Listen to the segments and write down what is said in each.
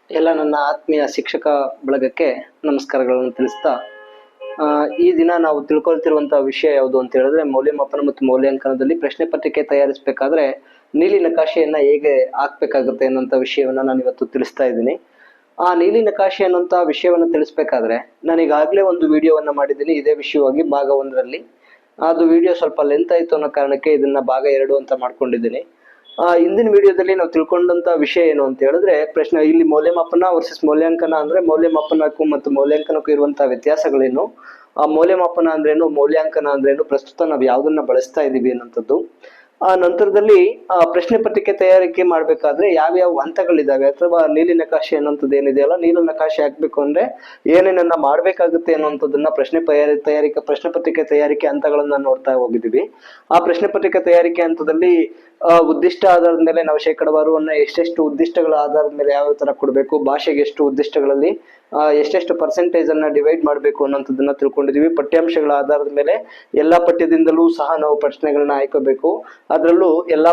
ಎಲ್ಲ ನನ್ನ ಆತ್ಮೀಯ ಶಿಕ್ಷಕ ಬಳಗಕ್ಕೆ ನಮಸ್ಕಾರಗಳನ್ನು ತಿಳಿಸ್ತಾ ಈ ದಿನ ನಾವು ತಿಳ್ಕೊಳ್ತಿರುವಂತಹ ವಿಷಯ ಯಾವುದು ಅಂತ ಹೇಳಿದ್ರೆ ಮೌಲ್ಯಮಾಪನ ಮತ್ತು ಮೌಲ್ಯಾಂಕನದಲ್ಲಿ ಪ್ರಶ್ನೆ ಪತ್ರಿಕೆ ತಯಾರಿಸಬೇಕಾದ್ರೆ ನೀಲಿ ನಕಾಶೆಯನ್ನ ಹೇಗೆ ಹಾಕ್ಬೇಕಾಗುತ್ತೆ ಅನ್ನೋಂಥ ವಿಷಯವನ್ನ ನಾನು ಇವತ್ತು ತಿಳಿಸ್ತಾ ಇದ್ದೀನಿ. ಆ ನೀಲಿ ನಕಾಶೆ ಅನ್ನೋಂಥ ವಿಷಯವನ್ನ ತಿಳಿಸ್ಬೇಕಾದ್ರೆ ನಾನು ಈಗಾಗಲೇ ಒಂದು ವಿಡಿಯೋವನ್ನ ಮಾಡಿದ್ದೀನಿ ಇದೇ ವಿಷಯವಾಗಿ ಭಾಗ 1ರಲ್ಲಿ. ಅದು ವಿಡಿಯೋ ಸ್ವಲ್ಪ ಲೆಂತ್ ಆಯ್ತು ಅನ್ನೋ ಕಾರಣಕ್ಕೆ ಇದನ್ನ ಭಾಗ 2 ಅಂತ ಮಾಡ್ಕೊಂಡಿದ್ದೀನಿ. ಹಿಂದಿನ ವಿಡಿಯೋದಲ್ಲಿ ನಾವು ತಿಳ್ಕೊಂಡಂತ ವಿಷಯ ಏನು ಅಂತ ಹೇಳಿದ್ರೆ ಪ್ರಶ್ನೆ ಇಲ್ಲಿ ಮೌಲ್ಯಮಾಪನ ವರ್ಸಸ್ ಮೌಲ್ಯಾಂಕನ ಅಂದ್ರೆ ಮೌಲ್ಯಮಾಪನಕ್ಕೂ ಮತ್ತು ಮೌಲ್ಯಾಂಕನಕ್ಕೂ ಇರುವಂತಹ ವ್ಯತ್ಯಾಸಗಳೇನು, ಆ ಮೌಲ್ಯಮಾಪನ ಅಂದ್ರೇನು, ಮೌಲ್ಯಾಂಕನ ಅಂದ್ರೇನು, ಪ್ರಸ್ತುತ ನಾವು ಯಾವ್ದನ್ನ ಬಳಸ್ತಾ ಇದೀವಿ ಅನ್ನೋಂಥದ್ದು. ಆ ನಂತರದಲ್ಲಿ ಪ್ರಶ್ನೆ ಪತ್ರಿಕೆ ತಯಾರಿಕೆ ಮಾಡ್ಬೇಕಾದ್ರೆ ಯಾವ್ಯಾವ ಹಂತಗಳಿದಾವೆ ಅಥವಾ ನೀಲಿ ನಕಾಶೆ ಅನ್ನೋಂಥದ್ದು ಏನಿದೆಯಲ್ಲ, ನೀಲಿ ನಕಾಶೆ ಹಾಕ್ಬೇಕು ಅಂದ್ರೆ ಏನೇನನ್ನ ಮಾಡ್ಬೇಕಾಗುತ್ತೆ ಅನ್ನೋಂಥದ್ದನ್ನ ಪ್ರಶ್ನೆ ಪತ್ರಿಕೆ ತಯಾರಿಕೆ ಹಂತಗಳನ್ನ ನೋಡ್ತಾ ಹೋಗಿದೀವಿ. ಆ ಪ್ರಶ್ನೆ ಪತ್ರಿಕೆ ತಯಾರಿಕೆ ಹಂತದಲ್ಲಿ ಉದ್ದಿಷ್ಟ ಆಧಾರದ ಮೇಲೆ ನಾವು ಶೇಕಡವಾರುವನ್ನ ಎಷ್ಟೆಷ್ಟು ಉದ್ದಿಷ್ಟಗಳ ಆಧಾರದ ಮೇಲೆ ಯಾವ ತರ ಕೊಡಬೇಕು, ಭಾಷೆಗೆ ಎಷ್ಟು ಉದ್ದಿಷ್ಟಗಳಲ್ಲಿ ಎಷ್ಟೆಷ್ಟು ಪರ್ಸೆಂಟೇಜ್ ಅನ್ನ ಡಿವೈಡ್ ಮಾಡಬೇಕು ಅನ್ನೋಂಥದ್ದನ್ನ ತಿಳ್ಕೊಂಡಿದೀವಿ. ಪಠ್ಯಾಂಶಗಳ ಆಧಾರದ ಮೇಲೆ ಎಲ್ಲಾ ಪಠ್ಯದಿಂದಲೂ ಸಹ ನಾವು ಪ್ರಶ್ನೆಗಳನ್ನ ಆಯ್ಕೋಬೇಕು. ಅದರಲ್ಲೂ ಎಲ್ಲಾ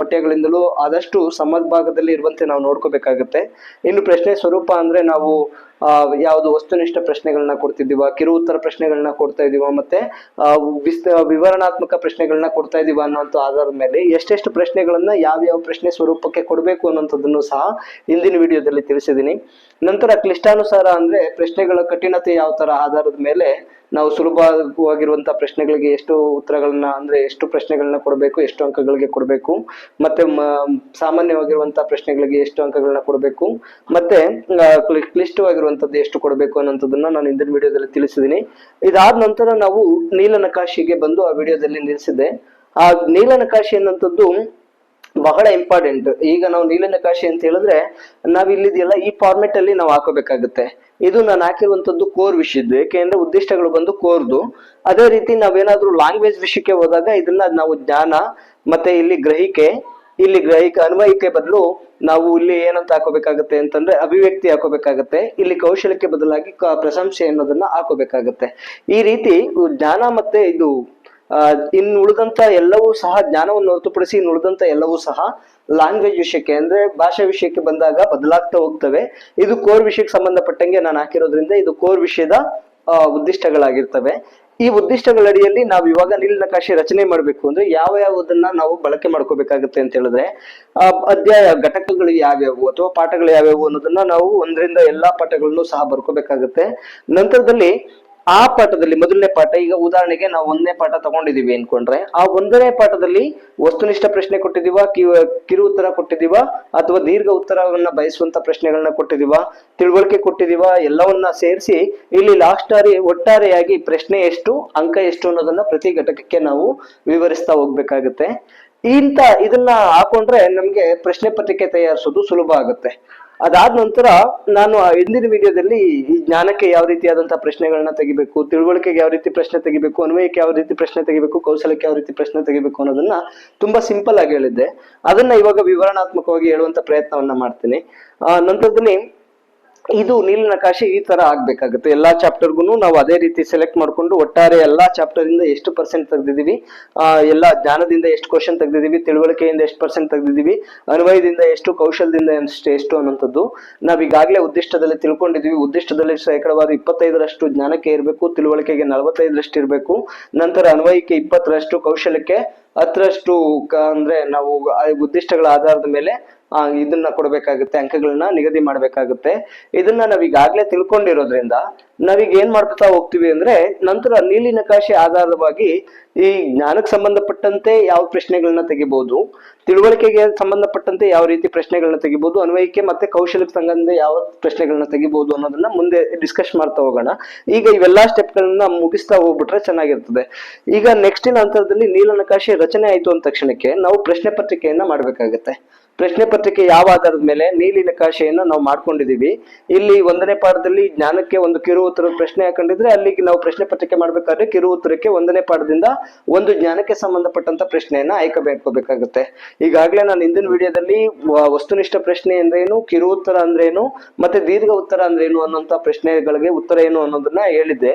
ಪಠ್ಯಗಳಿಂದಲೂ ಆದಷ್ಟು ಸಮಭಾಗದಲ್ಲಿ ಇರುವಂತೆ ನಾವು ನೋಡ್ಕೋಬೇಕಾಗತ್ತೆ. ಇನ್ನು ಪ್ರಶ್ನೆ ಸ್ವರೂಪ ಅಂದ್ರೆ ನಾವು ಯಾವುದು ವಸ್ತುನಿಷ್ಠ ಪ್ರಶ್ನೆಗಳನ್ನ ಕೊಡ್ತಿದೀವ, ಕಿರು ಉತ್ತರ ಪ್ರಶ್ನೆಗಳನ್ನ ಕೊಡ್ತಾ ಇದೀವ, ಮತ್ತೆ ವಿವರಣಾತ್ಮಕ ಪ್ರಶ್ನೆಗಳನ್ನ ಕೊಡ್ತಾ ಇದೀವ ಅನ್ನೋಂಥ ಆಧಾರದ ಮೇಲೆ ಎಷ್ಟೆಷ್ಟು ಪ್ರಶ್ನೆಗಳನ್ನ ಯಾವ ಪ್ರಶ್ನೆ ಸ್ವರೂಪಕ್ಕೆ ಕೊಡಬೇಕು ಅನ್ನೋಂಥದ್ದನ್ನು ಸಹ ಹಿಂದಿನ ವಿಡಿಯೋದಲ್ಲಿ ತಿಳಿಸಿದ್ದೀನಿ. ನಂತರ ಕ್ಲಿಷ್ಟಾನುಸಾರ ಅಂದ್ರೆ ಪ್ರಶ್ನೆಗಳ ಕಠಿಣತೆ ಯಾವ ತರ ಆಧಾರದ ಮೇಲೆ ನಾವು ಸುಲಭವಾಗಿರುವಂತಹ ಪ್ರಶ್ನೆಗಳಿಗೆ ಎಷ್ಟು ಉತ್ತರಗಳನ್ನ ಅಂದ್ರೆ ಎಷ್ಟು ಪ್ರಶ್ನೆಗಳನ್ನ ಕೊಡಬೇಕು, ಎಷ್ಟು ಅಂಕಗಳಿಗೆ ಕೊಡಬೇಕು, ಮತ್ತೆ ಸಾಮಾನ್ಯವಾಗಿರುವಂತಹ ಪ್ರಶ್ನೆಗಳಿಗೆ ಎಷ್ಟು ಅಂಕಗಳನ್ನ ಕೊಡಬೇಕು, ಮತ್ತೆ ಕ್ಲಿಷ್ಟವಾಗಿರುವಂತದ್ದು ಎಷ್ಟು ಕೊಡಬೇಕು ಅನ್ನೋಂಥದ್ದನ್ನ ನಾನು ಹಿಂದಿನ ವಿಡಿಯೋದಲ್ಲಿ ತಿಳಿಸಿದ್ದೀನಿ. ಇದಾದ ನಂತರ ನಾವು ನೀಲನಕಾಶಿಗೆ ಬಂದು ಆ ವಿಡಿಯೋದಲ್ಲಿ ನಿಲ್ಲಿಸಿದ್ದೆ. ಆ ನೀಲನಕಾಶಿ ಅನ್ನೋಂಥದ್ದು ಬಹಳ ಇಂಪಾರ್ಟೆಂಟ್. ಈಗ ನಾವು ನೀಲನಕಾಶಿ ಅಂತ ಹೇಳಿದ್ರೆ ನಾವ್ ಇಲ್ಲಿದೆಯಲ್ಲ ಈ ಫಾರ್ಮೆಟ್ ಅಲ್ಲಿ ನಾವು ಹಾಕೋಬೇಕಾಗುತ್ತೆ. ಇದು ನಾನು ಹಾಕಿರುವಂತದ್ದು ಕೋರ್ ವಿಷಯದ್ದು, ಯಾಕೆಂದ್ರೆ ಉದ್ದಿಷ್ಟಗಳು ಬಂದು ಕೋರ್ದು. ಅದೇ ರೀತಿ ನಾವೇನಾದ್ರೂ ಲ್ಯಾಂಗ್ವೇಜ್ ವಿಷಯಕ್ಕೆ ಹೋದಾಗ ಇದನ್ನ ನಾವು ಜ್ಞಾನ ಮತ್ತೆ ಇಲ್ಲಿ ಗ್ರಹಿಕೆ ಅನ್ವಯಿಕೆ ಬದಲು ನಾವು ಇಲ್ಲಿ ಏನಂತ ಹಾಕೋಬೇಕಾಗತ್ತೆ ಅಂತಂದ್ರೆ ಅಭಿವ್ಯಕ್ತಿ ಹಾಕೋಬೇಕಾಗತ್ತೆ. ಇಲ್ಲಿ ಕೌಶಲ್ಯಕ್ಕೆ ಬದಲಾಗಿ ಪ್ರಶಂಸೆ ಅನ್ನೋದನ್ನ ಹಾಕೋಬೇಕಾಗತ್ತೆ. ಈ ರೀತಿ ಜ್ಞಾನ ಮತ್ತೆ ಇದು ಇನ್ನು ಉಳಿದಂತ ಎಲ್ಲವೂ ಸಹ ಜ್ಞಾನವನ್ನು ಹೊರತುಪಡಿಸಿ ಇನ್ನು ಉಳಿದಂತ ಎಲ್ಲವೂ ಸಹ ಲ್ಯಾಂಗ್ವೇಜ್ ವಿಷಯಕ್ಕೆ ಅಂದ್ರೆ ಭಾಷಾ ವಿಷಯಕ್ಕೆ ಬಂದಾಗ ಬದಲಾಗ್ತಾ ಹೋಗ್ತವೆ. ಇದು ಕೋರ್ ವಿಷಯಕ್ಕೆ ಸಂಬಂಧಪಟ್ಟಂಗೆ ನಾನು ಹಾಕಿರೋದ್ರಿಂದ ಇದು ಕೋರ್ ವಿಷಯದ ಉದ್ದಿಷ್ಟಗಳಾಗಿರ್ತವೆ. ಈ ಉದ್ದಿಷ್ಟಗಳ ಅಡಿಯಲ್ಲಿ ನಾವು ಇವಾಗ ನೀಲನಕಾಶೆ ರಚನೆ ಮಾಡ್ಬೇಕು ಅಂದ್ರೆ ಯಾವ್ಯಾವುದನ್ನ ನಾವು ಬಳಕೆ ಮಾಡ್ಕೋಬೇಕಾಗುತ್ತೆ ಅಂತ ಹೇಳಿದ್ರೆ ಅಧ್ಯಾಯ ಘಟಕಗಳು ಯಾವ್ಯಾವು ಅಥವಾ ಪಾಠಗಳು ಯಾವ್ಯಾವು ಅನ್ನೋದನ್ನ ನಾವು 1ರಿಂದ ಎಲ್ಲಾ ಪಾಠಗಳನ್ನು ಸಹ ಬರ್ಕೋಬೇಕಾಗುತ್ತೆ. ನಂತರದಲ್ಲಿ ಆ ಪಾಠದಲ್ಲಿ ಮೊದಲನೇ ಪಾಠ, ಈಗ ಉದಾಹರಣೆಗೆ ನಾವು 1ನೇ ಪಾಠ ತಗೊಂಡಿದೀವಿ ಅನ್ಕೊಂಡ್ರೆ ಆ 1ನೇ ಪಾಠದಲ್ಲಿ ವಸ್ತುನಿಷ್ಠ ಪ್ರಶ್ನೆ ಕೊಟ್ಟಿದೀವ, ಕಿರು ಉತ್ತರ ಕೊಟ್ಟಿದೀವ ಅಥವಾ ದೀರ್ಘ ಉತ್ತರವನ್ನ ಬಯಸುವಂತ ಪ್ರಶ್ನೆಗಳನ್ನ ಕೊಟ್ಟಿದೀವ, ತಿಳುವಳಿಕೆ ಕೊಟ್ಟಿದೀವ, ಎಲ್ಲವನ್ನ ಸೇರಿಸಿ ಇಲ್ಲಿ ಒಟ್ಟಾರೆಯಾಗಿ ಪ್ರಶ್ನೆ ಎಷ್ಟು, ಅಂಕ ಎಷ್ಟು ಅನ್ನೋದನ್ನ ಪ್ರತಿ ಘಟಕಕ್ಕೆ ನಾವು ವಿವರಿಸ್ತಾ ಹೋಗ್ಬೇಕಾಗತ್ತೆ. ಇದನ್ನ ಹಾಕೊಂಡ್ರೆ ನಮ್ಗೆ ಪ್ರಶ್ನೆ ಪತ್ರಿಕೆ ತಯಾರಿಸೋದು ಸುಲಭ ಆಗುತ್ತೆ. ಅದಾದ ನಂತರ ನಾನು ಹಿಂದಿನ ವಿಡಿಯೋದಲ್ಲಿ ಈ ಜ್ಞಾನಕ್ಕೆ ಯಾವ ರೀತಿಯಾದಂತಹ ಪ್ರಶ್ನೆಗಳನ್ನ ತೆಗಿಬೇಕು, ತಿಳುವಳಿಕೆಗೆ ಯಾವ ರೀತಿ ಪ್ರಶ್ನೆ ತೆಗಿಬೇಕು, ಅನ್ವಯಕ್ಕೆ ಯಾವ ರೀತಿ ಪ್ರಶ್ನೆ ತೆಗಿಬೇಕು, ಕೌಶಲ್ಯಕ್ಕೆ ಯಾವ ರೀತಿ ಪ್ರಶ್ನೆ ತೆಗಿಬೇಕು ಅನ್ನೋದನ್ನ ತುಂಬಾ ಸಿಂಪಲ್ ಆಗಿ ಹೇಳಿದ್ದೆ. ಅದನ್ನ ಇವಾಗ ವಿವರಣಾತ್ಮಕವಾಗಿ ಹೇಳುವಂತ ಪ್ರಯತ್ನವನ್ನ ಮಾಡ್ತೀನಿ. ನಂತರದಲ್ಲಿ ಇದು ನೀಲನಕಾಶೆ ಈ ತರ ಆಗ್ಬೇಕಾಗುತ್ತೆ. ಎಲ್ಲಾ ಚಾಪ್ಟರ್ಗೂ ನಾವು ಅದೇ ರೀತಿ ಸೆಲೆಕ್ಟ್ ಮಾಡ್ಕೊಂಡು ಒಟ್ಟಾರೆ ಎಲ್ಲಾ ಚಾಪ್ಟರ್ ಇಂದ ಎಷ್ಟು ಪರ್ಸೆಂಟ್ ತೆಗ್ದಿದೀವಿ, ಎಲ್ಲಾ ಜ್ಞಾನದಿಂದ ಎಷ್ಟು ಕ್ವಶನ್ ತೆಗ್ದಿದೀವಿ, ತಿಳುವಳಿಕೆಯಿಂದ ಎಷ್ಟು ಪರ್ಸೆಂಟ್ ತೆಗ್ದಿದೀವಿ, ಅನ್ವಯದಿಂದ ಎಷ್ಟು, ಕೌಶಲ್ಯದಿಂದ ಎಷ್ಟು ಅನ್ನೋಂಥದ್ದು ನಾವ್ ಈಗಾಗಲೇ ಉದ್ದಿಷ್ಟದಲ್ಲಿ ತಿಳ್ಕೊಂಡಿದೀವಿ. ಉದ್ದಿಷ್ಟದಲ್ಲಿ ಶೇಕಡವಾರು 25ರಷ್ಟು ಜ್ಞಾನಕ್ಕೆ ಇರಬೇಕು, ತಿಳುವಳಿಕೆಗೆ 45ರಷ್ಟು ಇರಬೇಕು, ನಂತರ ಅನ್ವಯಕ್ಕೆ 20ರಷ್ಟು, ಕೌಶಲ್ಯಕ್ಕೆ 10ರಷ್ಟು ಅಂದ್ರೆ ನಾವು ಉದ್ದಿಷ್ಟಗಳ ಆಧಾರದ ಮೇಲೆ ಇದನ್ನ ಕೊಡ್ಬೇಕಾಗುತ್ತೆ, ಅಂಕಗಳನ್ನ ನಿಗದಿ ಮಾಡ್ಬೇಕಾಗುತ್ತೆ. ಇದನ್ನ ನಾವ್ ಈಗಾಗ್ಲೇ ತಿಳ್ಕೊಂಡಿರೋದ್ರಿಂದ ನಾವೀಗ ಏನ್ ಮಾಡ್ತಾ ಹೋಗ್ತೀವಿ ಅಂದ್ರೆ ನಂತರ ನೀಲಿ ನಕಾಶೆ ಆಧಾರವಾಗಿ ಈ ಜ್ಞಾನಕ್ಕೆ ಸಂಬಂಧಪಟ್ಟಂತೆ ಯಾವ ಪ್ರಶ್ನೆಗಳನ್ನ ತೆಗಿಬಹುದು, ತಿಳುವಳಿಕೆಗೆ ಸಂಬಂಧಪಟ್ಟಂತೆ ಯಾವ ರೀತಿ ಪ್ರಶ್ನೆಗಳನ್ನ ತೆಗಿಬಹುದು, ಅನ್ವಯಿಕೆ ಮತ್ತೆ ಕೌಶಲ್ಯಕ್ಕೆ ಸಂಬಂಧ ಯಾವ ಪ್ರಶ್ನೆಗಳನ್ನ ತೆಗಿಬಹುದು ಅನ್ನೋದನ್ನ ಮುಂದೆ ಡಿಸ್ಕಸ್ ಮಾಡ್ತಾ ಹೋಗೋಣ. ಈಗ ಇವೆಲ್ಲಾ ಸ್ಟೆಪ್ ಗಳನ್ನ ಮುಗಿಸ್ತಾ ಹೋಗ್ಬಿಟ್ರೆ ಚೆನ್ನಾಗಿರ್ತದೆ. ಈಗ ನೆಕ್ಸ್ಟಿನ ಹಂತದಲ್ಲಿ ನೀಲನಕಾಶೆ ರಚನೆ ಆಯ್ತು ಅಂದ ತಕ್ಷಣಕ್ಕೆ ನಾವು ಪ್ರಶ್ನೆ ಪತ್ರಿಕೆಯನ್ನ ಮಾಡ್ಬೇಕಾಗತ್ತೆ. ಪ್ರಶ್ನೆ ಪತ್ರಿಕೆ ಯಾವ ಆಧಾರದ ಮೇಲೆ ನೀಲಿ ನಕಾಶೆಯನ್ನ ನಾವು ಮಾಡ್ಕೊಂಡಿದೀವಿ. ಇಲ್ಲಿ 1ನೇ ಪಾಠದಲ್ಲಿ ಜ್ಞಾನಕ್ಕೆ ಒಂದು ಕಿರು ಉತ್ತರದ ಪ್ರಶ್ನೆ ಹಾಕೊಂಡಿದ್ರೆ ಅಲ್ಲಿಗೆ ನಾವು ಪ್ರಶ್ನೆ ಪತ್ರಿಕೆ ಮಾಡ್ಬೇಕಾದ್ರೆ ಕಿರು ಉತ್ತರಕ್ಕೆ 1ನೇ ಪಾಠದಿಂದ ಒಂದು ಜ್ಞಾನಕ್ಕೆ ಸಂಬಂಧಪಟ್ಟಂತ ಪ್ರಶ್ನೆಯನ್ನ ಆಯ್ಕೆ ಮಾಡ್ಕೋಬೇಕಾಗುತ್ತೆ. ಈಗಾಗಲೇ ನಾನು ಹಿಂದಿನ ವಿಡಿಯೋದಲ್ಲಿ ವಸ್ತುನಿಷ್ಠ ಪ್ರಶ್ನೆ ಅಂದ್ರೇನು, ಕಿರು ಉತ್ತರ ಅಂದ್ರೇನು, ಮತ್ತೆ ದೀರ್ಘ ಉತ್ತರ ಅಂದ್ರೇನು ಅನ್ನೋಂತ ಪ್ರಶ್ನೆಗಳಿಗೆ ಉತ್ತರ ಏನು ಅನ್ನೋದನ್ನ ಹೇಳಿದ್ದೆ.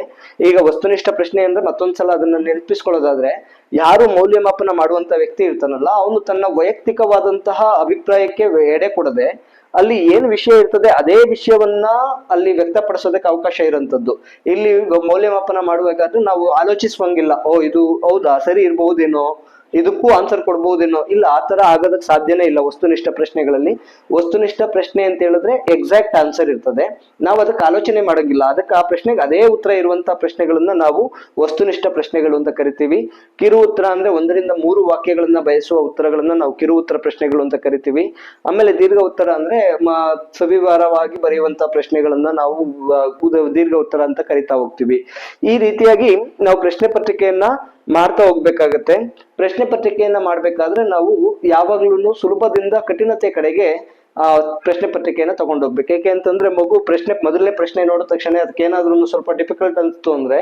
ಈಗ ವಸ್ತುನಿಷ್ಠ ಪ್ರಶ್ನೆ ಅಂದ್ರೆ ಮತ್ತೊಂದ್ಸಲ ಅದನ್ನ ನೆನಪಿಸ್ಕೊಳ್ಳೋದಾದ್ರೆ ಯಾರು ಮೌಲ್ಯಮಾಪನ ಮಾಡುವಂತ ವ್ಯಕ್ತಿ ಇರ್ತಾನಲ್ಲ ಅವನು ತನ್ನ ವೈಯಕ್ತಿಕವಾದಂತಹ ಅಭಿಪ್ರಾಯಕ್ಕೆ ಎಡೆ ಕೊಡದೆ ಅಲ್ಲಿ ಏನ್ ವಿಷಯ ಇರ್ತದೆ ಅದೇ ವಿಷಯವನ್ನ ಅಲ್ಲಿ ವ್ಯಕ್ತಪಡಿಸೋದಕ್ಕೆ ಅವಕಾಶ ಇರುವಂತದ್ದು. ಇಲ್ಲಿ ಮೌಲ್ಯಮಾಪನ ಮಾಡುವಾಗಾದ್ರೆ ನಾವು ಆಲೋಚಿಸುವಂಗಿಲ್ಲ, ಓ ಇದು ಹೌದಾ, ಸರಿ ಇರ್ಬಹುದೇನೋ, ಇದಕ್ಕೂ ಆನ್ಸರ್ ಕೊಡ್ಬಹುದೇನೋ. ಇಲ್ಲ, ಆತರ ಆಗೋದಕ್ಕೆ ಸಾಧ್ಯನೇ ಇಲ್ಲ ವಸ್ತುನಿಷ್ಠ ಪ್ರಶ್ನೆಗಳಲ್ಲಿ. ವಸ್ತುನಿಷ್ಠ ಪ್ರಶ್ನೆ ಅಂತ ಹೇಳಿದ್ರೆ ಎಕ್ಸಾಕ್ಟ್ ಆನ್ಸರ್ ಇರ್ತದೆ, ನಾವು ಅದಕ್ಕೆ ಆಲೋಚನೆ ಮಾಡಂಗಿಲ್ಲ. ಅದಕ್ಕೆ ಆ ಪ್ರಶ್ನೆಗೆ ಅದೇ ಉತ್ತರ ಇರುವಂತ ಪ್ರಶ್ನೆಗಳನ್ನ ನಾವು ವಸ್ತುನಿಷ್ಠ ಪ್ರಶ್ನೆಗಳು ಅಂತ ಕರಿತೀವಿ. ಕಿರು ಉತ್ತರ ಅಂದ್ರೆ 1 ರಿಂದ 3 ವಾಕ್ಯಗಳನ್ನ ಬಯಸುವ ಉತ್ತರಗಳನ್ನ ನಾವು ಕಿರು ಉತ್ತರ ಪ್ರಶ್ನೆಗಳು ಅಂತ ಕರಿತೀವಿ. ಆಮೇಲೆ ದೀರ್ಘ ಉತ್ತರ ಅಂದ್ರೆ ಸವಿವರವಾಗಿ ಬರೆಯುವಂತ ಪ್ರಶ್ನೆಗಳನ್ನ ನಾವು ದೀರ್ಘ ಉತ್ತರ ಅಂತ ಕರಿತಾ ಹೋಗ್ತೀವಿ. ಈ ರೀತಿಯಾಗಿ ನಾವು ಪ್ರಶ್ನೆ ಪತ್ರಿಕೆಯನ್ನ ಮಾಡ್ತಾ ಹೋಗ್ಬೇಕಾಗತ್ತೆ. ಪ್ರಶ್ನೆ ಪತ್ರಿಕೆಯನ್ನ ಮಾಡ್ಬೇಕಾದ್ರೆ ನಾವು ಯಾವಾಗ್ಲೂ ಸುಲಭದಿಂದ ಕಠಿಣತೆ ಕಡೆಗೆ ಪ್ರಶ್ನೆ ಪತ್ರಿಕೆಯನ್ನ ತಗೊಂಡೋಗ್ಬೇಕು. ಯಾಕೆ ಅಂತಂದ್ರೆ ಮಗು ಮೊದಲನೇ ಪ್ರಶ್ನೆ ನೋಡಿದ ತಕ್ಷಣ ಅದಕ್ಕೆ ಏನಾದ್ರೂ ಸ್ವಲ್ಪ ಡಿಫಿಕಲ್ಟ್ ಅನ್ಸ್ತು ಅಂದ್ರೆ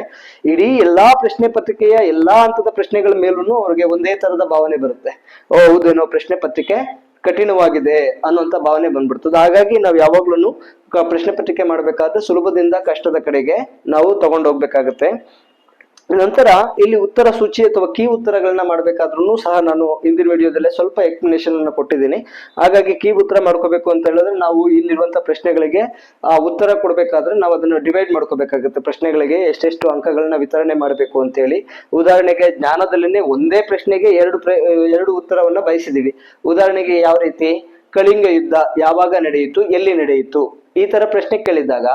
ಇಡೀ ಎಲ್ಲಾ ಪ್ರಶ್ನೆ ಪತ್ರಿಕೆಯ ಎಲ್ಲಾ ಹಂತದ ಪ್ರಶ್ನೆಗಳ ಮೇಲೂ ಅವ್ರಿಗೆ ಒಂದೇ ತರದ ಭಾವನೆ ಬರುತ್ತೆ, ಓ ಹೌದೇನೋ ಪ್ರಶ್ನೆ ಪತ್ರಿಕೆ ಕಠಿಣವಾಗಿದೆ ಅನ್ನುವಂತ ಭಾವನೆ ಬಂದ್ಬಿಡ್ತದೆ. ಹಾಗಾಗಿ ನಾವು ಯಾವಾಗ್ಲೂ ಪ್ರಶ್ನೆ ಪತ್ರಿಕೆ ಮಾಡ್ಬೇಕಾದ್ರೆ ಸುಲಭದಿಂದ ಕಷ್ಟದ ಕಡೆಗೆ ನಾವು ತಗೊಂಡೋಗ್ಬೇಕಾಗತ್ತೆ. ನಂತರ ಇಲ್ಲಿ ಉತ್ತರ ಸೂಚಿ ಅಥವಾ ಕೀ ಉತ್ತರಗಳನ್ನ ಮಾಡ್ಬೇಕಾದ್ರೂ ಸಹ ನಾನು ಹಿಂದಿನ ವಿಡಿಯೋದಲ್ಲೇ ಸ್ವಲ್ಪ ಎಕ್ಸ್ಪ್ಲನೇಷನ್ ಅನ್ನು ಕೊಟ್ಟಿದ್ದೀನಿ. ಹಾಗಾಗಿ ಕೀ ಉತ್ತರ ಮಾಡ್ಕೋಬೇಕು ಅಂತ ಹೇಳಿದ್ರೆ ನಾವು ಇಲ್ಲಿರುವಂತ ಪ್ರಶ್ನೆಗಳಿಗೆ ಉತ್ತರ ಕೊಡ್ಬೇಕಾದ್ರೆ ನಾವು ಅದನ್ನ ಡಿವೈಡ್ ಮಾಡ್ಕೋಬೇಕಾಗುತ್ತೆ. ಪ್ರಶ್ನೆಗಳಿಗೆ ಎಷ್ಟೆಷ್ಟು ಅಂಕಗಳನ್ನ ವಿತರಣೆ ಮಾಡಬೇಕು ಅಂತ ಹೇಳಿ. ಉದಾಹರಣೆಗೆ ಜ್ಞಾನದಲ್ಲಿನೇ ಒಂದೇ ಪ್ರಶ್ನೆಗೆ ಎರಡು ಉತ್ತರವನ್ನ ಬಯಸಿದೀವಿ. ಉದಾಹರಣೆಗೆ ಯಾವ ರೀತಿ, ಕಳಿಂಗ ಯುದ್ಧ ಯಾವಾಗ ನಡೆಯಿತು, ಎಲ್ಲಿ ನಡೆಯಿತು, ಈ ತರ ಪ್ರಶ್ನೆ ಕೇಳಿದಾಗ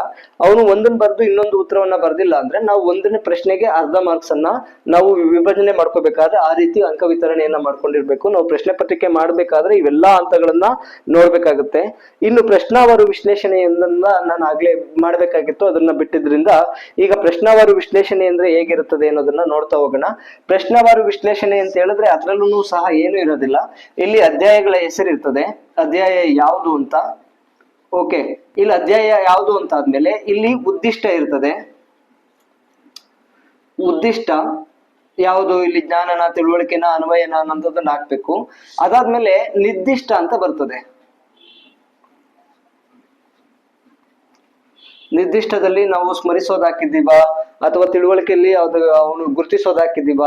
ಅವನು ಒಂದನ್ನು ಬರ್ದು ಇನ್ನೊಂದು ಉತ್ತರವನ್ನ ಬರ್ದಿಲ್ಲ ಅಂದ್ರೆ ನಾವು ಒಂದನೇ ಪ್ರಶ್ನೆಗೆ ಅರ್ಧ ಮಾರ್ಕ್ಸ್ ಅನ್ನ ನಾವು ವಿಭಜನೆ ಮಾಡ್ಕೋಬೇಕಾದ್ರೆ ಆ ರೀತಿ ಅಂಕ ವಿತರಣೆಯನ್ನ ಮಾಡ್ಕೊಂಡಿರ್ಬೇಕು. ನಾವು ಪ್ರಶ್ನೆ ಪತ್ರಿಕೆ ಮಾಡ್ಬೇಕಾದ್ರೆ ಇವೆಲ್ಲಾ ಹಂತಗಳನ್ನ ನೋಡ್ಬೇಕಾಗುತ್ತೆ. ಇನ್ನು ಪ್ರಶ್ನಾವಾರು ವಿಶ್ಲೇಷಣೆಯನ್ನ ನಾನು ಆಗ್ಲೇ ಮಾಡ್ಬೇಕಾಗಿತ್ತು, ಅದನ್ನ ಬಿಟ್ಟಿದ್ರಿಂದ ಈಗ ಪ್ರಶ್ನಾವಾರು ವಿಶ್ಲೇಷಣೆ ಅಂದ್ರೆ ಹೇಗಿರುತ್ತದೆ ಅನ್ನೋದನ್ನ ನೋಡ್ತಾ ಹೋಗೋಣ. ಪ್ರಶ್ನಾವಾರು ವಿಶ್ಲೇಷಣೆ ಅಂತ ಹೇಳಿದ್ರೆ ಅದ್ರಲ್ಲೂ ಸಹ ಏನು ಇರೋದಿಲ್ಲ. ಇಲ್ಲಿ ಅಧ್ಯಾಯಗಳ ಹೆಸರಿರ್ತದೆ, ಅಧ್ಯಾಯ ಯಾವುದು ಅಂತ. ಓಕೆ, ಇಲ್ಲಿ ಅಧ್ಯಾಯ ಯಾವುದು ಅಂತ ಆದ್ಮೇಲೆ ಇಲ್ಲಿ ಉದ್ದಿಷ್ಟ ಇರ್ತದೆ. ಉದ್ದಿಷ್ಟ ಯಾವುದು, ಇಲ್ಲಿ ಜ್ಞಾನನ, ತಿಳುವಳಿಕೆನ, ಅನ್ವಯನ ಅನ್ನೋದನ್ನ ಹಾಕ್ಬೇಕು. ಅದಾದ್ಮೇಲೆ ನಿರ್ದಿಷ್ಟ ಅಂತ ಬರ್ತದೆ. ನಿರ್ದಿಷ್ಟದಲ್ಲಿ ನಾವು ಸ್ಮರಿಸೋದ್ ಹಾಕಿದ್ದೀವ ಅಥವಾ ತಿಳುವಳಿಕೆಯಲ್ಲಿ ಅವನು ಗುರುತಿಸೋದ್ ಹಾಕಿದ್ದೀವ,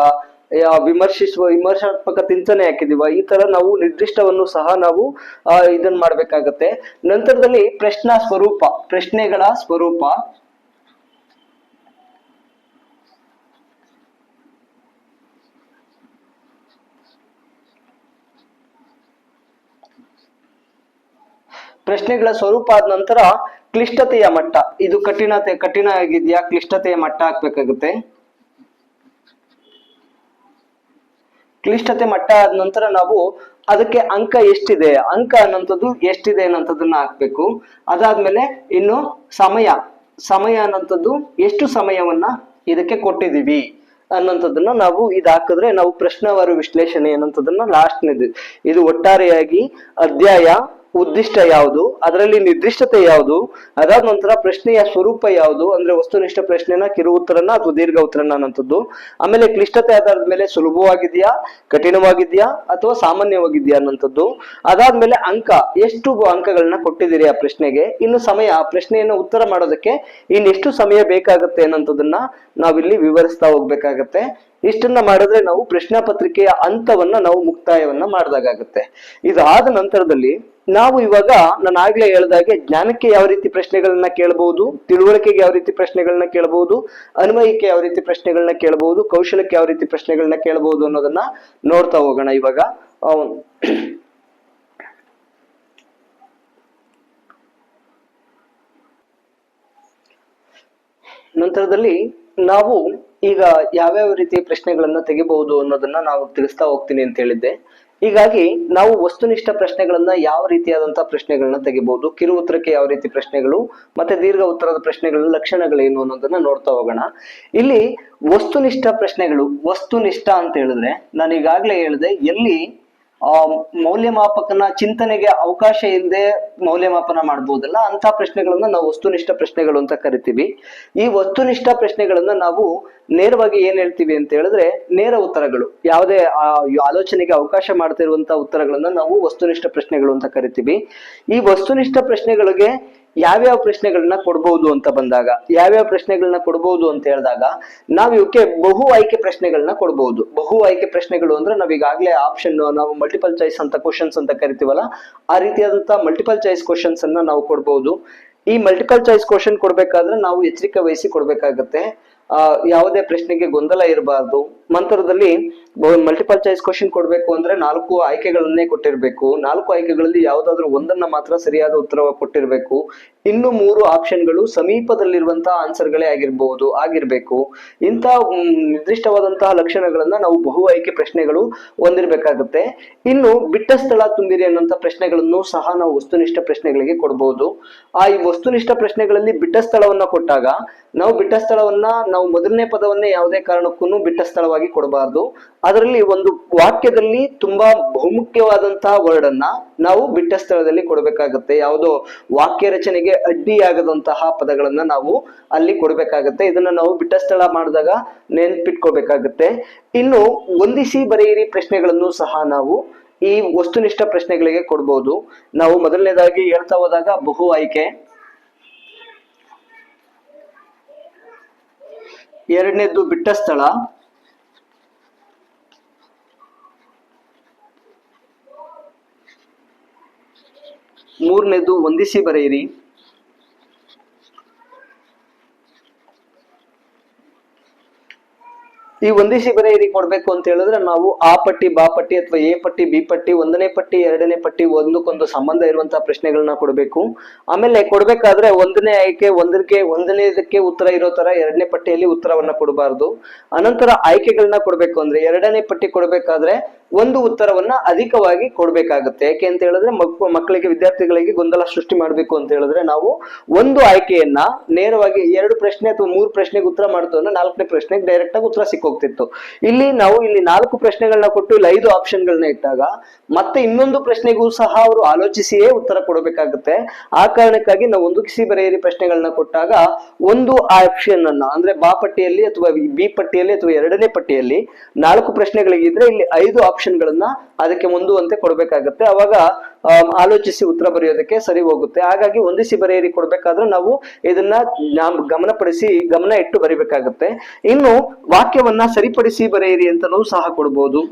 ವಿಮರ್ಶಾತ್ಮಕ ಚಿಂತನೆ ಹಾಕಿದೀವ, ಈ ತರ ನಾವು ನಿರ್ದಿಷ್ಟವನ್ನು ಸಹ ನಾವು ಇದನ್ನ ಮಾಡ್ಬೇಕಾಗತ್ತೆ. ನಂತರದಲ್ಲಿ ಪ್ರಶ್ನಾ ಸ್ವರೂಪ, ಪ್ರಶ್ನೆಗಳ ಸ್ವರೂಪ. ಪ್ರಶ್ನೆಗಳ ಸ್ವರೂಪ ಆದ ನಂತರ ಕ್ಲಿಷ್ಟತೆಯ ಮಟ್ಟ, ಇದು ಕಠಿಣ ಆಗಿದ್ಯಾ, ಕ್ಲಿಷ್ಟತೆಯ ಮಟ್ಟ ಹಾಕ್ಬೇಕಾಗುತ್ತೆ. ಕ್ಲಿಷ್ಟತೆ ಮಟ್ಟ ಆದ ನಂತರ ನಾವು ಅದಕ್ಕೆ ಅಂಕ ಎಷ್ಟಿದೆ, ಅಂಕ ಅನ್ನೋಂಥದ್ದು ಎಷ್ಟಿದೆ ಅನ್ನೋಂಥದ್ದನ್ನ ಹಾಕ್ಬೇಕು. ಅದಾದ್ಮೇಲೆ ಇನ್ನು ಸಮಯ ಅನ್ನೋಂಥದ್ದು ಎಷ್ಟು ಸಮಯವನ್ನ ಇದಕ್ಕೆ ಕೊಟ್ಟಿದೀವಿ ಅನ್ನೋಂಥದ್ದನ್ನ ನಾವು ಹಾಕಿದ್ರೆ ನಾವು ಪ್ರಶ್ನಾವಾರು ವಿಶ್ಲೇಷಣೆ ಅನ್ನೋಂಥದ್ದನ್ನ ಲಾಸ್ಟ್ನೇದು. ಇದು ಒಟ್ಟಾರೆಯಾಗಿ ಅಧ್ಯಾಯ, ಉದ್ದಿಷ್ಟ ಯಾವುದು, ಅದರಲ್ಲಿ ನಿರ್ದಿಷ್ಟತೆ ಯಾವುದು, ಅದಾದ ನಂತರ ಪ್ರಶ್ನೆಯ ಸ್ವರೂಪ ಯಾವುದು, ಅಂದ್ರೆ ವಸ್ತುನಿಷ್ಠ ಪ್ರಶ್ನೆನ, ಕಿರು ಉತ್ತರನ ಅಥವಾ ದೀರ್ಘ ಉತ್ತರನ ಅನ್ನೋಂಥದ್ದು. ಆಮೇಲೆ ಕ್ಲಿಷ್ಟತೆ ಆಧಾರದ ಮೇಲೆ ಸುಲಭವಾಗಿದ್ಯಾ, ಕಠಿಣವಾಗಿದ್ಯಾ ಅಥವಾ ಸಾಮಾನ್ಯವಾಗಿದ್ಯಾ ಅನ್ನೋಂಥದ್ದು. ಅದಾದ್ಮೇಲೆ ಎಷ್ಟು ಅಂಕಗಳನ್ನ ಕೊಟ್ಟಿದ್ದೀರಿ ಆ ಪ್ರಶ್ನೆಗೆ. ಇನ್ನು ಸಮಯ, ಆ ಪ್ರಶ್ನೆಯನ್ನು ಉತ್ತರ ಮಾಡೋದಕ್ಕೆ ಇನ್ನೆಷ್ಟು ಸಮಯ ಬೇಕಾಗುತ್ತೆ ಅನ್ನೋಂಥದ್ದನ್ನ ನಾವಿಲ್ಲಿ ವಿವರಿಸ್ತಾ ಹೋಗ್ಬೇಕಾಗತ್ತೆ. ಇಷ್ಟನ್ನ ಮಾಡಿದ್ರೆ ನಾವು ಪ್ರಶ್ನಾ ಪತ್ರಿಕೆಯ ಹಂತವನ್ನ ನಾವು ಮುಕ್ತಾಯವನ್ನ ಮಾಡಿದಾಗತ್ತೆ. ಇದಾದ ನಂತರದಲ್ಲಿ ನಾವು ಇವಾಗ ನಾನು ಆಗ್ಲೇ ಹೇಳ್ದಾಗೆ ಜ್ಞಾನಕ್ಕೆ ಯಾವ ರೀತಿ ಪ್ರಶ್ನೆಗಳನ್ನ ಕೇಳಬಹುದು, ತಿಳುವಳಿಕೆಗೆ ಯಾವ ರೀತಿ ಪ್ರಶ್ನೆಗಳನ್ನ ಕೇಳಬಹುದು, ಅನ್ವಯಕ್ಕೆ ಯಾವ ರೀತಿ ಪ್ರಶ್ನೆಗಳನ್ನ ಕೇಳಬಹುದು, ಕೌಶಲಕ್ಕೆ ಯಾವ ರೀತಿ ಪ್ರಶ್ನೆಗಳನ್ನ ಕೇಳಬಹುದು ಅನ್ನೋದನ್ನ ನೋಡ್ತಾ ಹೋಗೋಣ ಇವಾಗ. ನಂತರದಲ್ಲಿ ನಾವು ಈಗ ಯಾವ್ಯಾವ ರೀತಿ ಪ್ರಶ್ನೆಗಳನ್ನ ತೆಗಿಬಹುದು ಅನ್ನೋದನ್ನ ನಾವು ತಿಳಿಸ್ತಾ ಹೋಗ್ತೀನಿ ಅಂತ ಹೇಳಿದ್ದೆ. ಹೀಗಾಗಿ ನಾವು ವಸ್ತುನಿಷ್ಠ ಪ್ರಶ್ನೆಗಳನ್ನ ಯಾವ ರೀತಿಯಾದಂತಹ ಪ್ರಶ್ನೆಗಳನ್ನ ತೆಗಿಬಹುದು, ಕಿರು ಉತ್ತರಕ್ಕೆ ಯಾವ ರೀತಿ ಪ್ರಶ್ನೆಗಳು, ಮತ್ತೆ ದೀರ್ಘ ಉತ್ತರದ ಪ್ರಶ್ನೆಗಳ ಲಕ್ಷಣಗಳೇನು ಅನ್ನೋದನ್ನ ನೋಡ್ತಾ ಹೋಗೋಣ. ಇಲ್ಲಿ ವಸ್ತುನಿಷ್ಠ ಪ್ರಶ್ನೆಗಳು, ವಸ್ತುನಿಷ್ಠ ಅಂತ ಹೇಳಿದ್ರೆ ನಾನು ಈಗಾಗ್ಲೇ ಹೇಳಿದೆ, ಎಲ್ಲಿ ಮೌಲ್ಯಮಾಪಕನ ಚಿಂತನೆಗೆ ಅವಕಾಶ ಇಲ್ಲದೆ ಮೌಲ್ಯಮಾಪನ ಮಾಡ್ಬೋದಲ್ಲ ಅಂತ ಪ್ರಶ್ನೆಗಳನ್ನ ನಾವು ವಸ್ತುನಿಷ್ಠ ಪ್ರಶ್ನೆಗಳು ಅಂತ ಕರಿತೀವಿ. ಈ ವಸ್ತುನಿಷ್ಠ ಪ್ರಶ್ನೆಗಳನ್ನ ನಾವು ನೇರವಾಗಿ ಏನ್ ಹೇಳ್ತೀವಿ ಅಂತ ಹೇಳಿದ್ರೆ ನೇರ ಉತ್ತರಗಳು, ಯಾವುದೇ ಆಲೋಚನೆಗೆ ಅವಕಾಶ ಮಾಡ್ತಿರುವಂತಹ ಉತ್ತರಗಳನ್ನ ನಾವು ವಸ್ತುನಿಷ್ಠ ಪ್ರಶ್ನೆಗಳು ಅಂತ ಕರಿತೀವಿ. ಈ ವಸ್ತುನಿಷ್ಠ ಪ್ರಶ್ನೆಗಳಿಗೆ ಯಾವ್ಯಾವ ಪ್ರಶ್ನೆಗಳನ್ನ ಕೊಡ್ಬಹುದು ಅಂತ ಬಂದಾಗ, ಯಾವ್ಯಾವ ಪ್ರಶ್ನೆಗಳನ್ನ ಕೊಡ್ಬಹುದು ಅಂತ ಹೇಳಿದಾಗ ನಾವ್ ಇವಕ್ಕೆ ಬಹು ಆಯ್ಕೆ ಪ್ರಶ್ನೆಗಳನ್ನ ಕೊಡ್ಬಹುದು. ಬಹು ಆಯ್ಕೆ ಪ್ರಶ್ನೆಗಳು ಅಂದ್ರೆ ನಾವ್ ಈಗಾಗ್ಲೇ ಆಪ್ಷನ್, ನಾವು ಮಲ್ಟಿಪಲ್ ಚಾಯ್ಸ್ ಅಂತ ಕ್ವಶನ್ಸ್ ಅಂತ ಕರಿತೀವಲ್ಲ, ಆ ರೀತಿಯಾದಂತಹ ಮಲ್ಟಿಪಲ್ ಚಾಯ್ಸ್ ಕ್ವಶನ್ಸ್ ಅನ್ನ ನಾವು ಕೊಡ್ಬಹುದು. ಈ ಮಲ್ಟಿಪಲ್ ಚಾಯ್ಸ್ ಕ್ವಶನ್ ಕೊಡ್ಬೇಕಾದ್ರೆ ನಾವು ಎಚ್ಚರಿಕೆ ವಹಿಸಿ ಕೊಡ್ಬೇಕಾಗತ್ತೆ. ಯಾವುದೇ ಪ್ರಶ್ನೆಗೆ ಗೊಂದಲ ಇರಬಾರ್ದು. ಮಂತ್ರದಲ್ಲಿ ಮಲ್ಟಿಪಲ್ ಚಾಯ್ಸ್ ಕ್ವಶನ್ ಕೊಡ್ಬೇಕು ಅಂದ್ರೆ 4 ಆಯ್ಕೆಗಳನ್ನೇ ಕೊಟ್ಟಿರ್ಬೇಕು. 4 ಆಯ್ಕೆಗಳಲ್ಲಿ ಯಾವ್ದಾದ್ರು ಒಂದನ್ನ ಮಾತ್ರ ಸರಿಯಾದ ಉತ್ತರ ಕೊಟ್ಟಿರ್ಬೇಕು. ಇನ್ನು 3 ಆಪ್ಷನ್ಗಳು ಸಮೀಪದಲ್ಲಿರುವಂತಹ ಆನ್ಸರ್ಗಳೇ ಆಗಿರ್ಬೇಕು. ಇಂಥ ನಿರ್ದಿಷ್ಟವಾದಂತಹ ಲಕ್ಷಣಗಳನ್ನ ನಾವು ಬಹು ಆಯ್ಕೆ ಪ್ರಶ್ನೆಗಳು ಹೊಂದಿರ್ಬೇಕಾಗುತ್ತೆ. ಇನ್ನು ಬಿಟ್ಟ ಸ್ಥಳ ತುಂಬಿರಿ ಅನ್ನುವಂತ ಪ್ರಶ್ನೆಗಳನ್ನು ಸಹ ನಾವು ವಸ್ತುನಿಷ್ಠ ಪ್ರಶ್ನೆಗಳಿಗೆ ಕೊಡಬಹುದು. ಈ ವಸ್ತುನಿಷ್ಠ ಪ್ರಶ್ನೆಗಳಲ್ಲಿ ಬಿಟ್ಟ ಸ್ಥಳವನ್ನ ಕೊಟ್ಟಾಗ ನಾವು ಬಿಟ್ಟ ಸ್ಥಳವನ್ನ ನಾವು ಮೊದಲನೇ ಪದವನ್ನೇ ಯಾವುದೇ ಕಾರಣಕ್ಕೂ ಬಿಟ್ಟ ಸ್ಥಳವಾಗಿ ಕೊಡಬಾರ್ದು. ಅದರಲ್ಲಿ ಒಂದು ವಾಕ್ಯದಲ್ಲಿ ತುಂಬಾ ಬಹುಮುಖ್ಯವಾದಂತಹ ವರ್ಡ್ ಅನ್ನ ನಾವು ಬಿಟ್ಟ ಸ್ಥಳದಲ್ಲಿ ಕೊಡಬೇಕಾಗತ್ತೆ. ಯಾವುದೋ ವಾಕ್ಯ ರಚನೆಗೆ ಅಡ್ಡಿಯಾಗದಂತಹ ಪದಗಳನ್ನ ನಾವು ಅಲ್ಲಿ ಕೊಡ್ಬೇಕಾಗತ್ತೆ. ಇದನ್ನ ನಾವು ಬಿಟ್ಟ ಸ್ಥಳ ಮಾಡಿದಾಗ ನೆನ್ಪಿಟ್ಕೋಬೇಕಾಗತ್ತೆ. ಇನ್ನು ಹೊಂದಿಸಿ ಬರೆಯಿರಿ ಪ್ರಶ್ನೆಗಳನ್ನು ಸಹ ನಾವು ಈ ವಸ್ತುನಿಷ್ಠ ಪ್ರಶ್ನೆಗಳಿಗೆ ಕೊಡ್ಬೋದು. ನಾವು ಮೊದಲನೇದಾಗಿ ಹೇಳ್ತಾ ಹೋದಾಗ ಬಹು ಆಯ್ಕೆ, ಎರಡನೇದ್ದು ಬಿಟ್ಟ ಸ್ಥಳ, ಮೂರನೇದು ಹೊಂದಿಸಿ ಬರೆಯಿರಿ, ಈ ಹೊಂದಿಸಿ ಬರೆಯಿರಿ ಕೊಡ್ಬೇಕು ಅಂತ ಹೇಳಿದ್ರೆ ನಾವು ಆ ಪಟ್ಟಿ ಬಾ ಪಟ್ಟಿ ಅಥವಾ ಎ ಪಟ್ಟಿ ಬಿ ಪಟ್ಟಿ, 1ನೇ ಪಟ್ಟಿ 2ನೇ ಪಟ್ಟಿ ಒಂದಕ್ಕೊಂದು ಸಂಬಂಧ ಇರುವಂತಹ ಪ್ರಶ್ನೆಗಳನ್ನ ಕೊಡಬೇಕು. ಆಮೇಲೆ ಕೊಡ್ಬೇಕಾದ್ರೆ 1ನೇ ಆಯ್ಕೆ ಒಂದನೇದಕ್ಕೆ ಉತ್ತರ ಇರೋ ತರ 2ನೇ ಪಟ್ಟಿಯಲ್ಲಿ ಉತ್ತರವನ್ನ ಕೊಡಬಾರ್ದು. ಅನಂತರ ಆಯ್ಕೆಗಳನ್ನ ಕೊಡ್ಬೇಕು ಅಂದ್ರೆ 2ನೇ ಪಟ್ಟಿ ಕೊಡ್ಬೇಕಾದ್ರೆ ಒಂದು ಉತ್ತರವನ್ನ ಅಧಿಕವಾಗಿ ಕೊಡ್ಬೇಕಾಗುತ್ತೆ. ಯಾಕೆ ಅಂತ ಹೇಳಿದ್ರೆ ಮಕ್ಕಳಿಗೆ, ವಿದ್ಯಾರ್ಥಿಗಳಿಗೆ ಗೊಂದಲ ಸೃಷ್ಟಿ ಮಾಡ್ಬೇಕು ಅಂತ ಹೇಳಿದ್ರೆ ನಾವು ಒಂದು ಆಯ್ಕೆಯನ್ನ ನೇರವಾಗಿ 2 ಪ್ರಶ್ನೆ ಅಥವಾ 3 ಪ್ರಶ್ನೆಗೆ ಉತ್ತರ ಮಾಡ್ತು ಅಂದ್ರೆ 4ನೇ ಪ್ರಶ್ನೆಗೆ ಡೈರೆಕ್ಟ್ ಆಗಿ ಉತ್ತರ ಸಿಕ್ಕೋಗ್ತಿತ್ತು. ಇಲ್ಲಿ 4 ಪ್ರಶ್ನೆಗಳನ್ನ ಕೊಟ್ಟು ಇಲ್ಲಿ 5 ಆಪ್ಷನ್ಗಳನ್ನ ಇಟ್ಟಾಗ ಮತ್ತೆ ಇನ್ನೊಂದು ಪ್ರಶ್ನೆಗೂ ಸಹ ಅವರು ಆಲೋಚಿಸಿಯೇ ಉತ್ತರ ಕೊಡಬೇಕಾಗುತ್ತೆ. ಆ ಕಾರಣಕ್ಕಾಗಿ ನಾವು ಹೊಂದಿಸಿ ಬರೆಯಿರಿ ಪ್ರಶ್ನೆಗಳನ್ನ ಕೊಟ್ಟಾಗ ಒಂದು ಆಪ್ಷನ್ ಅನ್ನ ಅಂದ್ರೆ ಬಾ ಪಟ್ಟಿಯಲ್ಲಿ ಅಥವಾ ಬಿ ಪಟ್ಟಿಯಲ್ಲಿ ಅಥವಾ 2ನೇ ಪಟ್ಟಿಯಲ್ಲಿ 4 ಪ್ರಶ್ನೆಗಳಿಗಿದ್ರೆ ಇಲ್ಲಿ 5 ಆಪ್ಷನ್ಗಳನ್ನ ಅದಕ್ಕೆ ಹೊಂದುವಂತೆ ಕೊಡ್ಬೇಕಾಗತ್ತೆ. ಅವಾಗ ಆಲೋಚಿಸಿ ಉತ್ತರ ಬರೆಯೋದಕ್ಕೆ ಸರಿ ಹೋಗುತ್ತೆ. ಹಾಗಾಗಿ ಹೊಂದಿಸಿ ಬರೆಯಿರಿ ಕೊಡ್ಬೇಕಾದ್ರೆ ನಾವು ಇದನ್ನ ಗಮನ ಇಟ್ಟು ಬರಿಬೇಕಾಗತ್ತೆ. ಇನ್ನು ವಾಕ್ಯವನ್ನ ಸರಿಪಡಿಸಿ ಬರೆಯಿರಿ ಅಂತಲೂ ಸಹ ಕೊಡ್ಬೋದು.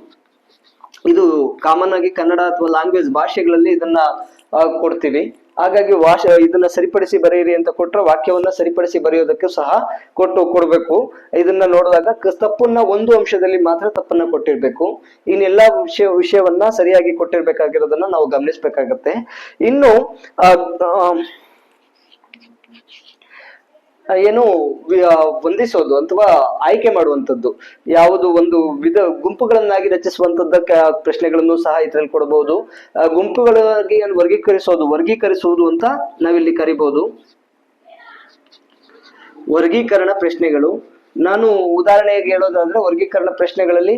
ಇದು ಕಾಮನ್ ಆಗಿ ಕನ್ನಡ ಅಥವಾ ಲ್ಯಾಂಗ್ವೇಜ್ ಭಾಷೆಗಳಲ್ಲಿ ಇದನ್ನ ಕೊಡ್ತೀವಿ. ಹಾಗಾಗಿ ಇದನ್ನ ಸರಿಪಡಿಸಿ ಬರೆಯಿರಿ ಅಂತ ಕೊಟ್ರೆ ವಾಕ್ಯವನ್ನ ಸರಿಪಡಿಸಿ ಬರೆಯೋದಕ್ಕೆ ಸಹ ಕೊಡ್ಬೇಕು. ಇದನ್ನ ನೋಡಿದಾಗ ತಪ್ಪನ್ನ ಒಂದು ಅಂಶದಲ್ಲಿ ಮಾತ್ರ ತಪ್ಪನ್ನ ಕೊಟ್ಟಿರ್ಬೇಕು. ಇನ್ನೆಲ್ಲಾ ವಿಷಯವನ್ನ ಸರಿಯಾಗಿ ಕೊಟ್ಟಿರ್ಬೇಕಾಗಿರೋದನ್ನ ನಾವು ಗಮನಿಸ್ಬೇಕಾಗತ್ತೆ. ಇನ್ನು ಏನು ಹೊಂದಿಸೋದು ಅಥವಾ ಆಯ್ಕೆ ಮಾಡುವಂತದ್ದು, ಯಾವುದು ಒಂದು ಗುಂಪುಗಳನ್ನಾಗಿ ರಚಿಸುವಂತದ್ದಕ್ಕೆ ಪ್ರಶ್ನೆಗಳನ್ನು ಸಹ ಇದರಲ್ಲಿ ಕೊಡಬಹುದು. ಗುಂಪುಗಳಾಗಿ ವರ್ಗೀಕರಿಸುವುದು ಅಂತ ನಾವಿಲ್ಲಿ ಕರಿಬಹುದು. ವರ್ಗೀಕರಣ ಪ್ರಶ್ನೆಗಳು, ನಾನು ಉದಾಹರಣೆಗೆ ಹೇಳೋದಾದ್ರೆ ವರ್ಗೀಕರಣ ಪ್ರಶ್ನೆಗಳಲ್ಲಿ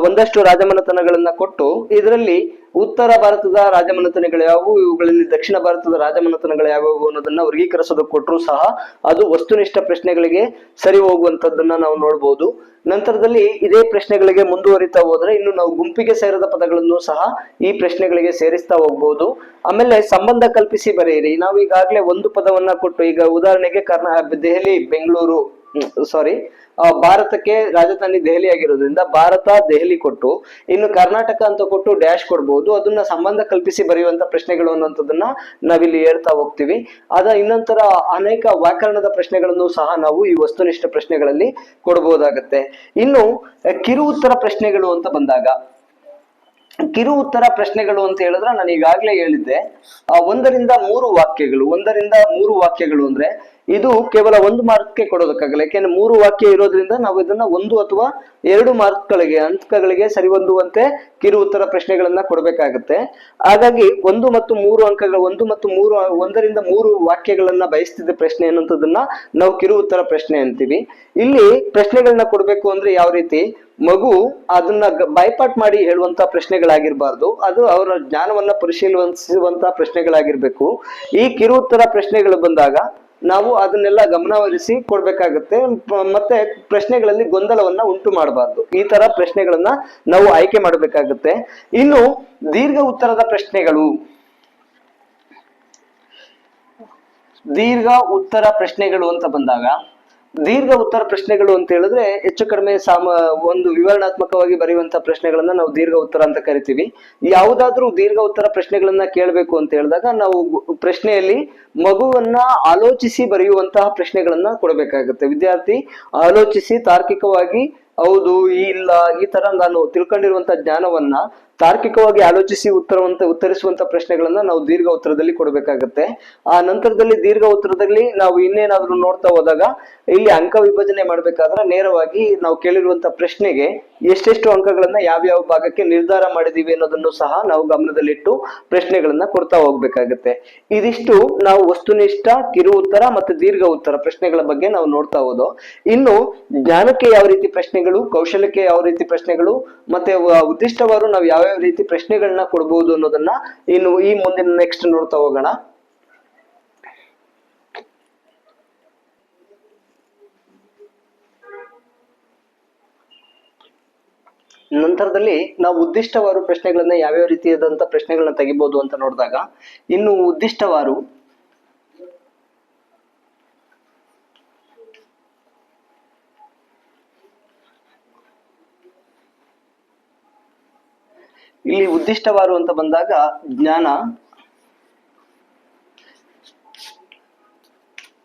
ಒಂದಷ್ಟು ರಾಜಮನೆತನಗಳನ್ನ ಕೊಟ್ಟು ಇದರಲ್ಲಿ ಉತ್ತರ ಭಾರತದ ರಾಜಮನೆತನಗಳು ಯಾವುವು, ಇವುಗಳಲ್ಲಿ ದಕ್ಷಿಣ ಭಾರತದ ರಾಜಮನೆತನಗಳು ಯಾವುವು ಅನ್ನೋದನ್ನ ವರ್ಗೀಕರಿಸೋದಕ್ಕೆ ಕೊಟ್ಟರು ಸಹ ಅದು ವಸ್ತುನಿಷ್ಠ ಪ್ರಶ್ನೆಗಳಿಗೆ ಸರಿ ಹೋಗುವಂತದ್ದನ್ನ ನಾವು ನೋಡ್ಬೋದು. ನಂತರದಲ್ಲಿ ಇದೇ ಪ್ರಶ್ನೆಗಳಿಗೆ ಮುಂದುವರಿತಾ ಹೋದ್ರೆ ಇನ್ನು ನಾವು ಗುಂಪಿಗೆ ಸೇರದ ಪದಗಳನ್ನು ಸಹ ಈ ಪ್ರಶ್ನೆಗಳಿಗೆ ಸೇರಿಸ್ತಾ ಹೋಗ್ಬೋದು. ಆಮೇಲೆ ಸಂಬಂಧ ಕಲ್ಪಿಸಿ ಬರೆಯಿರಿ. ನಾವು ಈಗಾಗಲೇ ಒಂದು ಪದವನ್ನ ಕೊಟ್ಟು, ಈಗ ಉದಾಹರಣೆಗೆ ಭಾರತಕ್ಕೆ ರಾಜಧಾನಿ ದೆಹಲಿ ಆಗಿರೋದ್ರಿಂದ ಭಾರತ ದೆಹಲಿ ಕೊಟ್ಟು ಇನ್ನು ಕರ್ನಾಟಕ ಅಂತ ಕೊಟ್ಟು ಡ್ಯಾಶ್ ಕೊಡ್ಬೋದು. ಅದನ್ನ ಸಂಬಂಧ ಕಲ್ಪಿಸಿ ಬರೆಯುವಂತ ಪ್ರಶ್ನೆಗಳು ಅನ್ನೋಂಥದ್ದನ್ನ ನಾವಿಲ್ಲಿ ಹೇಳ್ತಾ ಹೋಗ್ತೀವಿ. ಇನ್ನೊಂತರ ಅನೇಕ ವ್ಯಾಕರಣದ ಪ್ರಶ್ನೆಗಳನ್ನು ಸಹ ನಾವು ಈ ವಸ್ತುನಿಷ್ಠ ಪ್ರಶ್ನೆಗಳಲ್ಲಿ ಕೊಡಬಹುದಾಗತ್ತೆ. ಇನ್ನು ಕಿರು ಉತ್ತರ ಪ್ರಶ್ನೆಗಳು ಅಂತ ಬಂದಾಗ, ಕಿರು ಉತ್ತರ ಪ್ರಶ್ನೆಗಳು ಅಂತ ಹೇಳಿದ್ರೆ ನಾನು ಈಗಾಗ್ಲೇ ಹೇಳಿದ್ದೆ 1ರಿಂದ 3 ವಾಕ್ಯಗಳು ಅಂದ್ರೆ ಇದು ಕೇವಲ 1 ಮಾರ್ಕ್ಗೆ ಕೊಡೋದಕ್ಕಾಗಲ್ಲ. ಯಾಕೆಂದ್ರೆ 3 ವಾಕ್ಯ ಇರೋದ್ರಿಂದ ನಾವು ಇದನ್ನ 1 ಅಥವಾ 2 ಅಂಕಗಳಿಗೆ ಸರಿ ಹೊಂದುವಂತೆ ಕಿರು ಉತ್ತರ ಪ್ರಶ್ನೆಗಳನ್ನ ಕೊಡ್ಬೇಕಾಗತ್ತೆ. ಹಾಗಾಗಿ 1 ಮತ್ತು 3 ಅಂಕಗಳು, 1ರಿಂದ 3 ವಾಕ್ಯಗಳನ್ನ ಬಯಸ್ತಿದ್ದ ಪ್ರಶ್ನೆ ಅನ್ನೋಂಥದ್ದನ್ನ ನಾವು ಕಿರು ಉತ್ತರ ಪ್ರಶ್ನೆ ಅಂತೀವಿ. ಇಲ್ಲಿ ಪ್ರಶ್ನೆಗಳನ್ನ ಕೊಡ್ಬೇಕು ಅಂದ್ರೆ ಯಾವ ರೀತಿ, ಮಗು ಅದನ್ನ ಬೈಪಾಟ್ ಮಾಡಿ ಹೇಳುವಂತ ಪ್ರಶ್ನೆಗಳಾಗಿರ್ಬಾರ್ದು, ಅದು ಅವರ ಜ್ಞಾನವನ್ನ ಪರಿಶೀಲಿಸುವಂತಹ ಪ್ರಶ್ನೆಗಳಾಗಿರ್ಬೇಕು. ಈ ಕಿರು ಉತ್ತರ ಪ್ರಶ್ನೆಗಳು ಬಂದಾಗ ನಾವು ಅದನ್ನೆಲ್ಲ ಗಮನಹರಿಸಿ ಕೊಡ್ಬೇಕಾಗತ್ತೆ. ಮತ್ತೆ ಪ್ರಶ್ನೆಗಳಲ್ಲಿ ಗೊಂದಲವನ್ನ ಉಂಟು ಮಾಡಬಾರ್ದು. ಈ ತರ ಪ್ರಶ್ನೆಗಳನ್ನ ನಾವು ಆಯ್ಕೆ ಮಾಡಬೇಕಾಗತ್ತೆ. ಇನ್ನು ದೀರ್ಘ ಉತ್ತರದ ಪ್ರಶ್ನೆಗಳು, ದೀರ್ಘ ಉತ್ತರ ಪ್ರಶ್ನೆಗಳು ಅಂತ ಬಂದಾಗ, ದೀರ್ಘ ಉತ್ತರ ಪ್ರಶ್ನೆಗಳು ಅಂತ ಹೇಳಿದ್ರೆ ಹೆಚ್ಚು ಕಡಿಮೆ ಒಂದು ವಿವರಣಾತ್ಮಕವಾಗಿ ಬರೆಯುವಂತ ಪ್ರಶ್ನೆಗಳನ್ನ ನಾವು ದೀರ್ಘ ಉತ್ತರ ಅಂತ ಕರಿತೀವಿ. ಯಾವುದಾದ್ರೂ ದೀರ್ಘ ಉತ್ತರ ಪ್ರಶ್ನೆಗಳನ್ನ ಕೇಳಬೇಕು ಅಂತ ಹೇಳಿದಾಗ ನಾವು ಪ್ರಶ್ನೆಯಲ್ಲಿ ಮಗುವನ್ನ ಆಲೋಚಿಸಿ ಬರೆಯುವಂತಹ ಪ್ರಶ್ನೆಗಳನ್ನ ಕೊಡಬೇಕಾಗುತ್ತೆ. ವಿದ್ಯಾರ್ಥಿ ಆಲೋಚಿಸಿ ತಾರ್ಕಿಕವಾಗಿ ಹೌದು ಇಲ್ಲ ಈ ತರ ನಾನು ತಿಳ್ಕೊಂಡಿರುವಂತ ಜ್ಞಾನವನ್ನ ತಾರ್ಕಿಕವಾಗಿ ಆಲೋಚಿಸಿ ಉತ್ತರಿಸುವಂತ ಪ್ರಶ್ನೆಗಳನ್ನ ನಾವು ದೀರ್ಘ ಉತ್ತರದಲ್ಲಿ ಕೊಡಬೇಕಾಗತ್ತೆ. ಆ ನಂತರದಲ್ಲಿ ದೀರ್ಘ ಉತ್ತರದಲ್ಲಿ ನಾವು ಇನ್ನೇನಾದ್ರೂ ನೋಡ್ತಾ ಹೋದಾಗ ಇಲ್ಲಿ ಅಂಕ ವಿಭಜನೆ ಮಾಡ್ಬೇಕಾದ್ರೆ ನೇರವಾಗಿ ನಾವು ಕೇಳಿರುವಂತ ಪ್ರಶ್ನೆಗೆ ಎಷ್ಟೆಷ್ಟು ಅಂಕಗಳನ್ನ ಯಾವ್ಯಾವ ಭಾಗಕ್ಕೆ ನಿರ್ಧಾರ ಮಾಡಿದೀವಿ ಅನ್ನೋದನ್ನು ಸಹ ನಾವು ಗಮನದಲ್ಲಿಟ್ಟು ಪ್ರಶ್ನೆಗಳನ್ನ ಕೊಡ್ತಾ ಹೋಗ್ಬೇಕಾಗತ್ತೆ. ಇದಿಷ್ಟು ನಾವು ವಸ್ತುನಿಷ್ಠ, ಕಿರು ಉತ್ತರ ಮತ್ತೆ ದೀರ್ಘ ಉತ್ತರ ಪ್ರಶ್ನೆಗಳ ಬಗ್ಗೆ ನಾವು ನೋಡ್ತಾ ಹೋದೋ. ಇನ್ನು ಜ್ಞಾನಕ್ಕೆ ಯಾವ ರೀತಿ ಪ್ರಶ್ನೆಗಳು, ಕೌಶಲ್ಯಕ್ಕೆ ಯಾವ ರೀತಿ ಪ್ರಶ್ನೆಗಳು, ಮತ್ತೆ ಉದ್ದಿಷ್ಟವಾರು ನಾವು ಯಾವ್ಯಾವ ರೀತಿ ಪ್ರಶ್ನೆಗಳನ್ನ ಕೊಡಬಹುದು ಅನ್ನೋದನ್ನ ಇನ್ನು ಈ ಮುಂದಿನ ನೆಕ್ಸ್ಟ್ ನೋಡ್ತಾ ಹೋಗೋಣ. ನಂತರದಲ್ಲಿ ನಾವು ಉದ್ದಿಷ್ಟವಾರು ಪ್ರಶ್ನೆಗಳನ್ನ ಯಾವ್ಯಾವ ರೀತಿಯಾದಂತ ಪ್ರಶ್ನೆಗಳನ್ನ ತೆಗಿಬಹುದು ಅಂತ ನೋಡಿದಾಗ, ಇನ್ನು ಉದ್ದಿಷ್ಟವಾರು ಇಲ್ಲಿ ಉದ್ದಿಷ್ಟವಾರು ಅಂತ ಬಂದಾಗ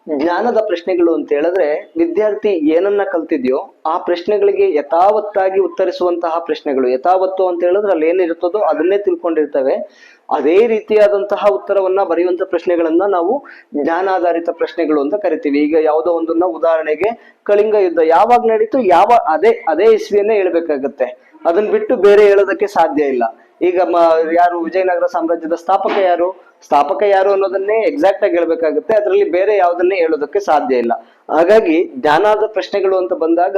ಜ್ಞಾನದ ಪ್ರಶ್ನೆಗಳು ಅಂತ ಹೇಳಿದ್ರೆ ವಿದ್ಯಾರ್ಥಿ ಏನನ್ನ ಕಲ್ತಿದ್ಯೋ ಆ ಪ್ರಶ್ನೆಗಳಿಗೆ ಯಥಾವತ್ತಾಗಿ ಉತ್ತರಿಸುವಂತಹ ಪ್ರಶ್ನೆಗಳು. ಯಥಾವತ್ತು ಅಂತ ಹೇಳಿದ್ರೆ ಅಲ್ಲಿ ಏನಿರುತ್ತದೋ ಅದನ್ನೇ ತಿಳ್ಕೊಂಡಿರ್ತವೆ, ಅದೇ ರೀತಿಯಾದಂತಹ ಉತ್ತರವನ್ನ ಬರೆಯುವಂತ ಪ್ರಶ್ನೆಗಳನ್ನ ನಾವು ಜ್ಞಾನಾಧಾರಿತ ಪ್ರಶ್ನೆಗಳು ಅಂತ ಕರಿತೀವಿ. ಈಗ ಯಾವುದೋ ಒಂದನ್ನ ಉದಾಹರಣೆಗೆ ಕಳಿಂಗ ಯುದ್ಧ ಯಾವಾಗ ನಡೀತು, ಅದೇ ಇಸ್ವಿಯನ್ನೇ ಹೇಳ್ಬೇಕಾಗತ್ತೆ, ಅದನ್ನ ಬಿಟ್ಟು ಬೇರೆ ಹೇಳೋದಕ್ಕೆ ಸಾಧ್ಯ ಇಲ್ಲ. ಈಗ ಯಾರು ವಿಜಯನಗರ ಸಾಮ್ರಾಜ್ಯದ ಸ್ಥಾಪಕ ಯಾರು ಅನ್ನೋದನ್ನೇ ಎಕ್ಸಾಕ್ಟ್ ಆಗಿ ಹೇಳ್ಬೇಕಾಗುತ್ತೆ, ಅದರಲ್ಲಿ ಬೇರೆ ಯಾವುದನ್ನೇ ಹೇಳೋದಕ್ಕೆ ಸಾಧ್ಯ ಇಲ್ಲ. ಹಾಗಾಗಿ ಜ್ಞಾನದ ಪ್ರಶ್ನೆಗಳು ಅಂತ ಬಂದಾಗ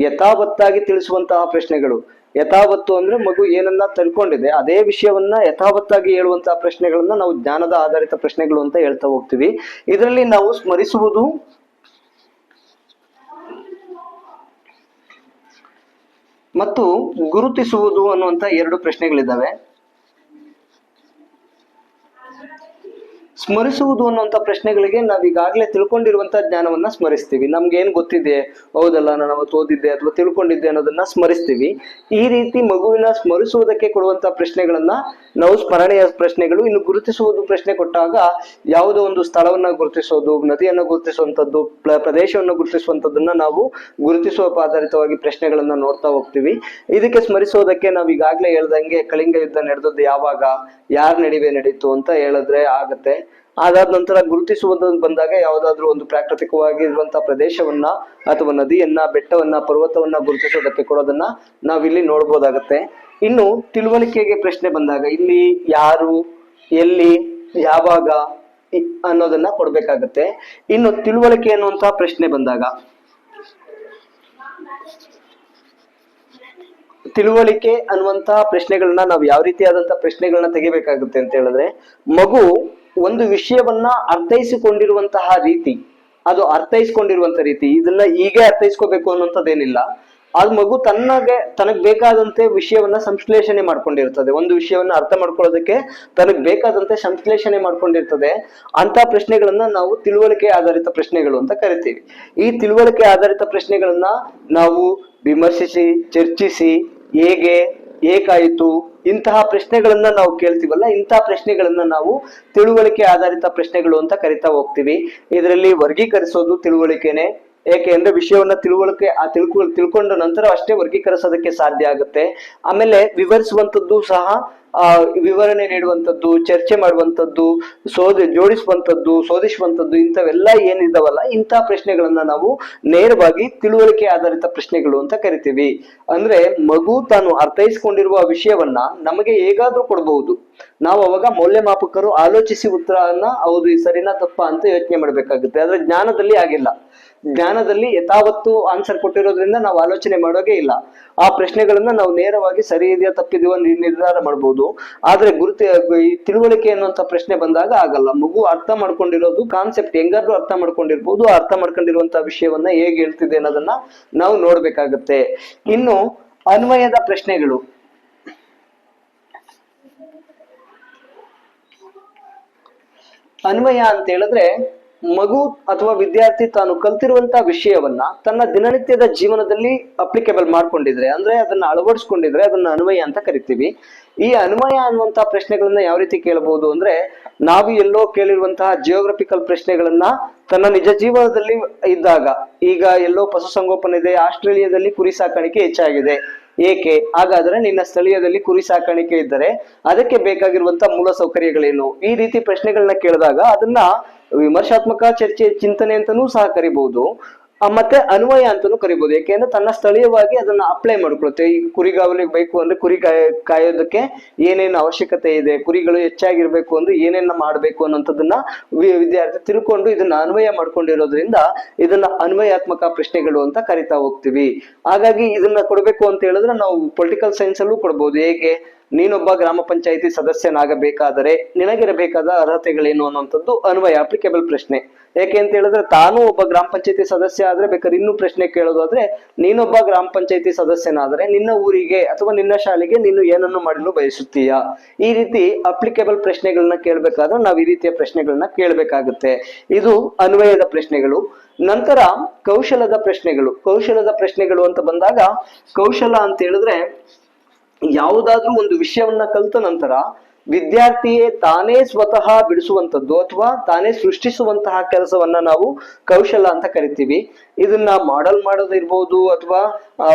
ಯಥಾವತ್ತಾಗಿ ತಿಳಿಸುವಂತಹ ಪ್ರಶ್ನೆಗಳು. ಯಥಾವತ್ತು ಅಂದ್ರೆ ಮಗು ಏನನ್ನ ತಿಳ್ಕೊಂಡಿದೆ ಅದೇ ವಿಷಯವನ್ನ ಯಥಾವತ್ತಾಗಿ ಹೇಳುವಂತಹ ಪ್ರಶ್ನೆಗಳನ್ನ ನಾವು ಜ್ಞಾನದ ಆಧಾರಿತ ಪ್ರಶ್ನೆಗಳು ಅಂತ ಹೇಳ್ತಾ ಹೋಗ್ತೀವಿ. ಇದರಲ್ಲಿ ನಾವು ಸ್ಮರಿಸುವುದು ಮತ್ತು ಗುರುತಿಸುವುದು ಅನ್ನುವಂತ ಎರಡು ಪ್ರಶ್ನೆಗಳಿದ್ದಾವೆ. ಸ್ಮರಿಸುವುದು ಅನ್ನುವಂತ ಪ್ರಶ್ನೆಗಳಿಗೆ ನಾವೀಗಾಗ್ಲೇ ತಿಳ್ಕೊಂಡಿರುವಂತ ಜ್ಞಾನವನ್ನ ಸ್ಮರಿಸ್ತೀವಿ. ನಮ್ಗೆ ಏನ್ ಗೊತ್ತಿದೆ, ಹೌದಲ್ಲ ನಾನು ಅವತ್ತು ಓದಿದ್ದೆ ಅಥವಾ ತಿಳ್ಕೊಂಡಿದ್ದೆ ಅನ್ನೋದನ್ನ ಸ್ಮರಿಸ್ತೀವಿ. ಈ ರೀತಿ ಮಗುವಿನ ಸ್ಮರಿಸುವುದಕ್ಕೆ ಕೊಡುವಂತ ಪ್ರಶ್ನೆಗಳನ್ನ ನಾವು ಸ್ಮರಣೆಯ ಪ್ರಶ್ನೆಗಳು. ಇನ್ನು ಗುರುತಿಸುವುದು ಪ್ರಶ್ನೆ ಕೊಟ್ಟಾಗ ಯಾವುದೋ ಒಂದು ಸ್ಥಳವನ್ನ ಗುರುತಿಸೋದು, ನದಿಯನ್ನ ಗುರುತಿಸುವಂತದ್ದು, ಪ್ರದೇಶವನ್ನು ಗುರುತಿಸುವಂತದ್ದನ್ನ ನಾವು ಗುರುತಿಸುವ ಆಧಾರಿತವಾಗಿ ಪ್ರಶ್ನೆಗಳನ್ನ ನೋಡ್ತಾ ಹೋಗ್ತೀವಿ. ಇದಕ್ಕೆ ಸ್ಮರಿಸೋದಕ್ಕೆ ನಾವ್ ಈಗಾಗ್ಲೇ ಹೇಳ್ದಂಗೆ ಕಳಿಂಗ ಯುದ್ಧ ನಡೆದದ್ದು ಯಾವಾಗ, ಯಾರ್ ನಡಿವೆ ನಡೀತು ಅಂತ ಹೇಳಿದ್ರೆ ಆಗತ್ತೆ. ಅದಾದ ನಂತರ ಗುರುತಿಸುವುದು ಬಂದಾಗ ಯಾವುದಾದ್ರೂ ಒಂದು ಪ್ರಾಕೃತಿಕವಾಗಿರುವಂತಹ ಪ್ರದೇಶವನ್ನ ಅಥವಾ ನದಿಯನ್ನ, ಬೆಟ್ಟವನ್ನ, ಪರ್ವತವನ್ನ ಗುರುತಿಸೋದಕ್ಕೆ ಕೊಡೋದನ್ನ ನಾವಿಲ್ಲಿ ನೋಡ್ಬೋದಾಗತ್ತೆ. ಇನ್ನು ತಿಳುವಳಿಕೆಗೆ ಪ್ರಶ್ನೆ ಬಂದಾಗ ಇಲ್ಲಿ ಯಾರು, ಎಲ್ಲಿ, ಯಾವಾಗ ಅನ್ನೋದನ್ನ ಕೊಡ್ಬೇಕಾಗತ್ತೆ. ಇನ್ನು ತಿಳುವಳಿಕೆ ಅನ್ನುವಂತಹ ಪ್ರಶ್ನೆ ಬಂದಾಗ ತಿಳುವಳಿಕೆ ಅನ್ನುವಂತಹ ಪ್ರಶ್ನೆಗಳನ್ನ ನಾವು ಯಾವ ರೀತಿಯಾದಂತಹ ಪ್ರಶ್ನೆಗಳನ್ನ ತೆಗಿಬೇಕಾಗುತ್ತೆ ಅಂತ ಹೇಳಿದ್ರೆ, ಮಗು ಒಂದು ವಿಷಯವನ್ನ ಅರ್ಥೈಸಿಕೊಂಡಿರುವಂತಹ ರೀತಿ, ಅದು ಅರ್ಥೈಸ್ಕೊಂಡಿರುವಂತ ರೀತಿ, ಇದನ್ನ ಹೀಗೆ ಅರ್ಥೈಸ್ಕೋಬೇಕು ಅನ್ನುವಂಥದ್ದೇನಿಲ್ಲ. ಅದು ಮಗು ತನಗ್ ಬೇಕಾದಂತೆ ವಿಷಯವನ್ನ ಸಂಶ್ಲೇಷಣೆ ಮಾಡ್ಕೊಂಡಿರ್ತದೆ. ಒಂದು ವಿಷಯವನ್ನ ಅರ್ಥ ಮಾಡ್ಕೊಳ್ಳೋದಕ್ಕೆ ತನಗ್ ಬೇಕಾದಂತೆ ಸಂಶ್ಲೇಷಣೆ ಮಾಡ್ಕೊಂಡಿರ್ತದೆ. ಅಂತ ಪ್ರಶ್ನೆಗಳನ್ನ ನಾವು ತಿಳುವಳಿಕೆ ಆಧಾರಿತ ಪ್ರಶ್ನೆಗಳು ಅಂತ ಕರಿತೀವಿ. ಈ ತಿಳುವಳಿಕೆ ಆಧಾರಿತ ಪ್ರಶ್ನೆಗಳನ್ನ ನಾವು ವಿಮರ್ಶಿಸಿ, ಚರ್ಚಿಸಿ, ಹೇಗೆ, ಏಕಾಯಿತು, ಇಂತಹ ಪ್ರಶ್ನೆಗಳನ್ನ ನಾವು ಕೇಳ್ತೀವಲ್ಲ, ಇಂತಹ ಪ್ರಶ್ನೆಗಳನ್ನ ನಾವು ತಿಳುವಳಿಕೆ ಆಧಾರಿತ ಪ್ರಶ್ನೆಗಳು ಅಂತ ಕರಿತಾ ಹೋಗ್ತೀವಿ. ಇದರಲ್ಲಿ ವರ್ಗೀಕರಿಸೋದು ತಿಳುವಳಿಕೆನೆ. ಏಕೆ ಅಂದ್ರೆ ವಿಷಯವನ್ನ ತಿಳ್ಕೊಂಡ ನಂತರ ಅಷ್ಟೇ ವರ್ಗೀಕರಿಸೋದಕ್ಕೆ ಸಾಧ್ಯ ಆಗುತ್ತೆ. ಆಮೇಲೆ ವಿವರಿಸುವಂತದ್ದು ಸಹ, ವಿವರಣೆ ನೀಡುವಂಥದ್ದು, ಚರ್ಚೆ ಮಾಡುವಂಥದ್ದು, ಜೋಡಿಸುವಂಥದ್ದು, ಶೋಧಿಸುವಂಥದ್ದು, ಇಂಥವೆಲ್ಲ ಏನಿದಾವಲ್ಲ ಇಂತಹ ಪ್ರಶ್ನೆಗಳನ್ನ ನಾವು ನೇರವಾಗಿ ತಿಳುವಳಿಕೆ ಆಧಾರಿತ ಪ್ರಶ್ನೆಗಳು ಅಂತ ಕರಿತೀವಿ. ಅಂದ್ರೆ ಮಗು ತಾನು ಅರ್ಥೈಸ್ಕೊಂಡಿರುವ ವಿಷಯವನ್ನ ನಮಗೆ ಹೇಗಾದ್ರೂ ಕೊಡಬಹುದು. ನಾವು ಅವಾಗ ಮೌಲ್ಯಮಾಪಕರು ಆಲೋಚಿಸಿ ಉತ್ತರವನ್ನ ಹೌದು ಈ ಸರಿನಾ ತಪ್ಪಾ ಅಂತ ಯೋಚನೆ ಮಾಡ್ಬೇಕಾಗುತ್ತೆ. ಆದ್ರೆ ಜ್ಞಾನದಲ್ಲಿ ಆಗಿಲ್ಲ. ಜ್ಞಾನದಲ್ಲಿ ಯಥಾವತ್ತು ಆನ್ಸರ್ ಕೊಟ್ಟಿರೋದ್ರಿಂದ ನಾವು ಆಲೋಚನೆ ಮಾಡೋಕೆ ಇಲ್ಲ. ಆ ಪ್ರಶ್ನೆಗಳನ್ನ ನಾವು ನೇರವಾಗಿ ಸರಿ ಇದೆಯಾ ತಪ್ಪಿದೆಯೋ ನಿರ್ಧಾರ ಮಾಡ್ಬೋದು. ಆದ್ರೆ ಈ ತಿಳುವಳಿಕೆ ಅನ್ನುವಂತ ಪ್ರಶ್ನೆ ಬಂದಾಗ ಆಗಲ್ಲ. ಮಗು ಅರ್ಥ ಮಾಡ್ಕೊಂಡಿರೋದು ಕಾನ್ಸೆಪ್ಟ್ ಹೆಂಗಾದ್ರೂ ಅರ್ಥ ಮಾಡ್ಕೊಂಡಿರ್ಬೋದು. ಅರ್ಥ ಮಾಡ್ಕೊಂಡಿರುವಂತ ವಿಷಯವನ್ನ ಹೇಗೆ ಹೇಳ್ತಿದೆ ಅನ್ನೋದನ್ನ ನಾವು ನೋಡ್ಬೇಕಾಗತ್ತೆ. ಇನ್ನು ಅನ್ವಯದ ಪ್ರಶ್ನೆಗಳು. ಅನ್ವಯ ಅಂತ ಹೇಳಿದ್ರೆ ಮಗು ಅಥವಾ ವಿದ್ಯಾರ್ಥಿ ತಾನು ಕಲ್ತಿರುವಂತಹ ವಿಷಯವನ್ನ ತನ್ನ ದಿನನಿತ್ಯದ ಜೀವನದಲ್ಲಿ ಅಪ್ಲಿಕೇಬಲ್ ಮಾಡ್ಕೊಂಡಿದ್ರೆ, ಅಂದ್ರೆ ಅದನ್ನ ಅಳವಡಿಸ್ಕೊಂಡಿದ್ರೆ ಅದನ್ನ ಅನ್ವಯ ಅಂತ ಕರಿತೀವಿ. ಈ ಅನ್ವಯ ಅನ್ನುವಂತಹ ಪ್ರಶ್ನೆಗಳನ್ನ ಯಾವ ರೀತಿ ಕೇಳಬಹುದು ಅಂದ್ರೆ, ನಾವು ಎಲ್ಲೋ ಕೇಳಿರುವಂತಹ ಜಿಯೋಗ್ರಫಿಕಲ್ ಪ್ರಶ್ನೆಗಳನ್ನ ತನ್ನ ನಿಜ ಜೀವನದಲ್ಲಿ ಇದ್ದಾಗ, ಈಗ ಎಲ್ಲೋ ಪಶುಸಂಗೋಪನೆ ಇದೆ, ಆಸ್ಟ್ರೇಲಿಯಾದಲ್ಲಿ ಕುರಿ ಸಾಕಾಣಿಕೆ ಹೆಚ್ಚಾಗಿದೆ, ಏಕೆ? ಹಾಗಾದ್ರೆ ನಿನ್ನ ಸ್ಥಳೀಯದಲ್ಲಿ ಕುರಿ ಸಾಕಾಣಿಕೆ ಇದ್ದರೆ ಅದಕ್ಕೆ ಬೇಕಾಗಿರುವಂತಹ ಮೂಲ ಸೌಕರ್ಯಗಳೇನು? ಈ ರೀತಿ ಪ್ರಶ್ನೆಗಳನ್ನ ಕೇಳಿದಾಗ ಅದನ್ನ ವಿಮರ್ಶಾತ್ಮಕ ಚರ್ಚೆ, ಚಿಂತನೆ ಅಂತಾನೂ ಸಹ ಕರಿಬಹುದು, ಮತ್ತೆ ಅನ್ವಯ ಅಂತಾನೂ ಕರಿಬಹುದು. ಯಾಕೆಂದ್ರೆ ತನ್ನ ಸ್ಥಳೀಯವಾಗಿ ಅದನ್ನ ಅಪ್ಲೈ ಮಾಡ್ಕೊಳುತ್ತೆ. ಈಗ ಕುರಿಗಾವಲಿಗೆ ಬೇಕು ಅಂದ್ರೆ ಕುರಿ ಕಾಯೋದಕ್ಕೆ ಏನೇನು ಅವಶ್ಯಕತೆ ಇದೆ, ಕುರಿಗಳು ಹೆಚ್ಚಾಗಿರ್ಬೇಕು ಅಂದ್ರೆ ಏನೇನ ಮಾಡ್ಬೇಕು ಅನ್ನೋಂಥದ್ದನ್ನ ವಿದ್ಯಾರ್ಥಿ ತಿಳ್ಕೊಂಡು ಇದನ್ನ ಅನ್ವಯ ಮಾಡ್ಕೊಂಡಿರೋದ್ರಿಂದ ಇದನ್ನ ಅನ್ವಯಾತ್ಮಕ ಪ್ರಶ್ನೆಗಳು ಅಂತ ಕರಿತಾ ಹೋಗ್ತೀವಿ. ಹಾಗಾಗಿ ಇದನ್ನ ಕೊಡ್ಬೇಕು ಅಂತ ಹೇಳಿದ್ರೆ ನಾವು ಪೊಲಿಟಿಕಲ್ ಸೈನ್ಸ್ ಅಲ್ಲೂ ಕೊಡ್ಬೋದು. ಹೇಗೆ? ನೀನೊಬ್ಬ ಗ್ರಾಮ ಪಂಚಾಯಿತಿ ಸದಸ್ಯನಾಗಬೇಕಾದರೆ ನಿನಗಿರಬೇಕಾದ ಅರ್ಹತೆಗಳೇನು ಅನ್ನುವಂಥದ್ದು ಅನ್ವಯ, ಅಪ್ಲಿಕೇಬಲ್ ಪ್ರಶ್ನೆ. ಯಾಕೆ ಅಂತ ಹೇಳಿದ್ರೆ ತಾನು ಒಬ್ಬ ಗ್ರಾಮ ಪಂಚಾಯತಿ ಸದಸ್ಯ ಆದ್ರೆ ಬೇಕಾದ್ರೆ ಇನ್ನೂ ಪ್ರಶ್ನೆ ಕೇಳೋದಾದ್ರೆ, ನೀನೊಬ್ಬ ಗ್ರಾಮ ಪಂಚಾಯತಿ ಸದಸ್ಯನಾದ್ರೆ ನಿನ್ನ ಊರಿಗೆ ಅಥವಾ ನಿನ್ನ ಶಾಲೆಗೆ ನೀನು ಏನನ್ನು ಮಾಡಲು ಬಯಸುತ್ತೀಯಾ? ಈ ರೀತಿ ಅಪ್ಲಿಕೇಬಲ್ ಪ್ರಶ್ನೆಗಳನ್ನ ಕೇಳ್ಬೇಕಾದ್ರೆ ನಾವು ಈ ರೀತಿಯ ಪ್ರಶ್ನೆಗಳನ್ನ ಕೇಳ್ಬೇಕಾಗುತ್ತೆ. ಇದು ಅನ್ವಯದ ಪ್ರಶ್ನೆಗಳು. ನಂತರ ಕೌಶಲದ ಪ್ರಶ್ನೆಗಳು. ಕೌಶಲದ ಪ್ರಶ್ನೆಗಳು ಅಂತ ಬಂದಾಗ, ಕೌಶಲ ಅಂತ ಹೇಳಿದ್ರೆ ಯಾವುದಾದ್ರೂ ಒಂದು ವಿಷಯವನ್ನ ಕಲಿತ ನಂತರ ವಿದ್ಯಾರ್ಥಿಯೇ ತಾನೇ ಸ್ವತಃ ಬಿಡಿಸುವಂತದ್ದು ಅಥವಾ ತಾನೇ ಸೃಷ್ಟಿಸುವಂತಹ ಕೆಲಸವನ್ನ ನಾವು ಕೌಶಲ ಅಂತ ಕರಿತೀವಿ. ಇದನ್ನ ಮಾಡೆಲ್ ಮಾಡೋದಿರ್ಬೋದು, ಅಥವಾ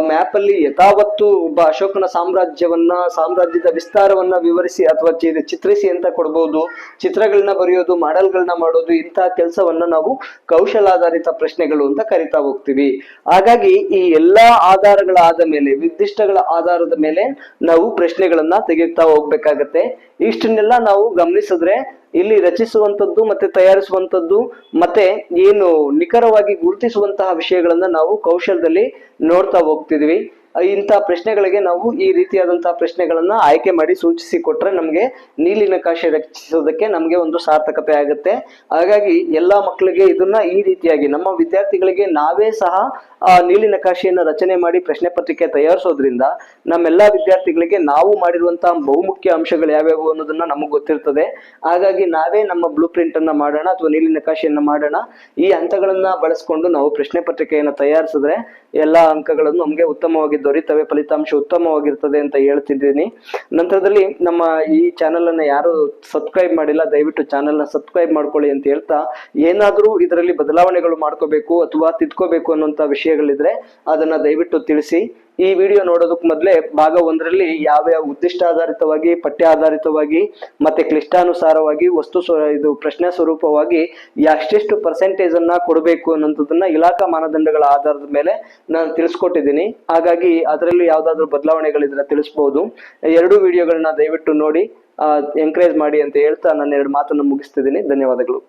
ಮ್ಯಾಪ್ ಅಲ್ಲಿ ಯಥಾವತ್ತು ಒಬ್ಬ ಅಶೋಕನ ಸಾಮ್ರಾಜ್ಯದ ವಿಸ್ತಾರವನ್ನ ವಿವರಿಸಿ ಅಥವಾ ಚಿತ್ರಿಸಿ ಅಂತ ಕೊಡ್ಬೋದು. ಚಿತ್ರಗಳನ್ನ ಬರೆಯೋದು, ಮಾಡೆಲ್ಗಳನ್ನ ಮಾಡೋದು, ಇಂತಹ ಕೆಲಸವನ್ನ ನಾವು ಕೌಶಲಾಧಾರಿತ ಪ್ರಶ್ನೆಗಳು ಅಂತ ಕರಿತಾ ಹೋಗ್ತೀವಿ. ಹಾಗಾಗಿ ಈ ಎಲ್ಲಾ ಆಧಾರಗಳ ಆದ ಮೇಲೆ, ನಿರ್ದಿಷ್ಟಗಳ ಆಧಾರದ ಮೇಲೆ ನಾವು ಪ್ರಶ್ನೆಗಳನ್ನ ತೆಗೆಯುತ್ತಾ ಹೋಗ್ಬೇಕಾಗತ್ತೆ. ಇಷ್ಟನ್ನೆಲ್ಲ ನಾವು ಗಮನಿಸಿದ್ರೆ ಇಲ್ಲಿ ರಚಿಸುವಂತದ್ದು ಮತ್ತೆ ತಯಾರಿಸುವಂತದ್ದು ಮತ್ತೆ ಏನು ನಿಖರವಾಗಿ ಗುರುತಿಸುವಂತಹ ವಿಷಯಗಳನ್ನ ನಾವು ಕೌಶಲದಲ್ಲಿ ನೋಡ್ತಾ ಹೋಗ್ತಿದ್ವಿ. ಇಂತಹ ಪ್ರಶ್ನೆಗಳಿಗೆ ನಾವು ಈ ರೀತಿಯಾದಂತಹ ಪ್ರಶ್ನೆಗಳನ್ನ ಆಯ್ಕೆ ಮಾಡಿ ಸೂಚಿಸಿ ಕೊಟ್ರೆ ನಮ್ಗೆ ನೀಲಿ ನಕಾಶೆ ರಚಿಸೋದಕ್ಕೆ ನಮ್ಗೆ ಒಂದು ಸಾರ್ಥಕತೆ ಆಗುತ್ತೆ. ಹಾಗಾಗಿ ಎಲ್ಲಾ ಮಕ್ಕಳಿಗೆ ಇದನ್ನ ಈ ರೀತಿಯಾಗಿ ನಮ್ಮ ವಿದ್ಯಾರ್ಥಿಗಳಿಗೆ ನಾವೇ ಸಹ ನೀಲಿ ನಕಾಶೆಯನ್ನ ರಚನೆ ಮಾಡಿ ಪ್ರಶ್ನೆ ಪತ್ರಿಕೆ ತಯಾರಿಸೋದ್ರಿಂದ ನಮ್ಮೆಲ್ಲಾ ವಿದ್ಯಾರ್ಥಿಗಳಿಗೆ ನಾವು ಮಾಡಿರುವಂತಹ ಬಹುಮುಖ್ಯ ಅಂಶಗಳು ಯಾವ್ಯಾವು ಅನ್ನೋದನ್ನ ನಮಗ್ ಗೊತ್ತಿರ್ತದೆ. ಹಾಗಾಗಿ ನಾವೇ ನಮ್ಮ ಬ್ಲೂ ಪ್ರಿಂಟ್ ಅನ್ನ ಮಾಡೋಣ ಅಥವಾ ನೀಲಿ ನಕಾಶೆಯನ್ನ ಮಾಡೋಣ. ಈ ಹಂತಗಳನ್ನ ಬಳಸ್ಕೊಂಡು ನಾವು ಪ್ರಶ್ನೆ ಪತ್ರಿಕೆಯನ್ನ ತಯಾರಿಸಿದ್ರೆ ಎಲ್ಲಾ ಅಂಕಗಳನ್ನು ನಮ್ಗೆ ಉತ್ತಮವಾಗಿ ದೊರೀತವೆ, ಫಲಿತಾಂಶ ಉತ್ತಮವಾಗಿರ್ತದೆ ಅಂತ ಹೇಳ್ತಿದ್ದೀನಿ. ನಂತರದಲ್ಲಿ ನಮ್ಮ ಈ ಚಾನೆಲ್ ಅನ್ನ ಯಾರು ಸಬ್ಸ್ಕ್ರೈಬ್ ಮಾಡಿಲ್ಲ, ದಯವಿಟ್ಟು ಚಾನೆಲ್ ನ ಸಬ್ಸ್ಕ್ರೈಬ್ ಮಾಡ್ಕೊಳ್ಳಿ ಅಂತ ಹೇಳ್ತಾ, ಏನಾದ್ರೂ ಇದರಲ್ಲಿ ಬದಲಾವಣೆಗಳು ಮಾಡ್ಕೋಬೇಕು ಅಥವಾ ತಿದ್ಕೋಬೇಕು ಅನ್ನುವಂತ ವಿಷಯಗಳಿದ್ರೆ ಅದನ್ನ ದಯವಿಟ್ಟು ತಿಳಿಸಿ. ಈ ವಿಡಿಯೋ ನೋಡೋದಕ್ಕೆ ಮೊದಲೇ ಭಾಗ 1ರಲ್ಲಿ ಯಾವ್ಯಾವ ಉದ್ದಿಷ್ಟ ಆಧಾರಿತವಾಗಿ, ಪಠ್ಯ ಆಧಾರಿತವಾಗಿ ಮತ್ತೆ ಕ್ಲಿಷ್ಟಾನುಸಾರವಾಗಿ ಇದು ಪ್ರಶ್ನೆ ಸ್ವರೂಪವಾಗಿ ಎಷ್ಟೆಷ್ಟು ಪರ್ಸೆಂಟೇಜ್ ಅನ್ನ ಕೊಡಬೇಕು ಅನ್ನೋದನ್ನ ಇಲಾಖಾ ಮಾನದಂಡಗಳ ಆಧಾರದ ಮೇಲೆ ನಾನು ತಿಳಿಸ್ಕೊಟ್ಟಿದ್ದೀನಿ. ಹಾಗಾಗಿ ಅದರಲ್ಲಿ ಯಾವ್ದಾದ್ರು ಬದಲಾವಣೆಗಳಿದ್ರೆ ತಿಳಿಸ್ಬೋದು. 2 ವಿಡಿಯೋಗಳನ್ನ ದಯವಿಟ್ಟು ನೋಡಿ ಎಂಕರೇಜ್ ಮಾಡಿ ಅಂತ ಹೇಳ್ತಾ ನನ್ನ 2 ಮಾತನ್ನು ಮುಗಿಸ್ತಿದ್ದೀನಿ. ಧನ್ಯವಾದಗಳು.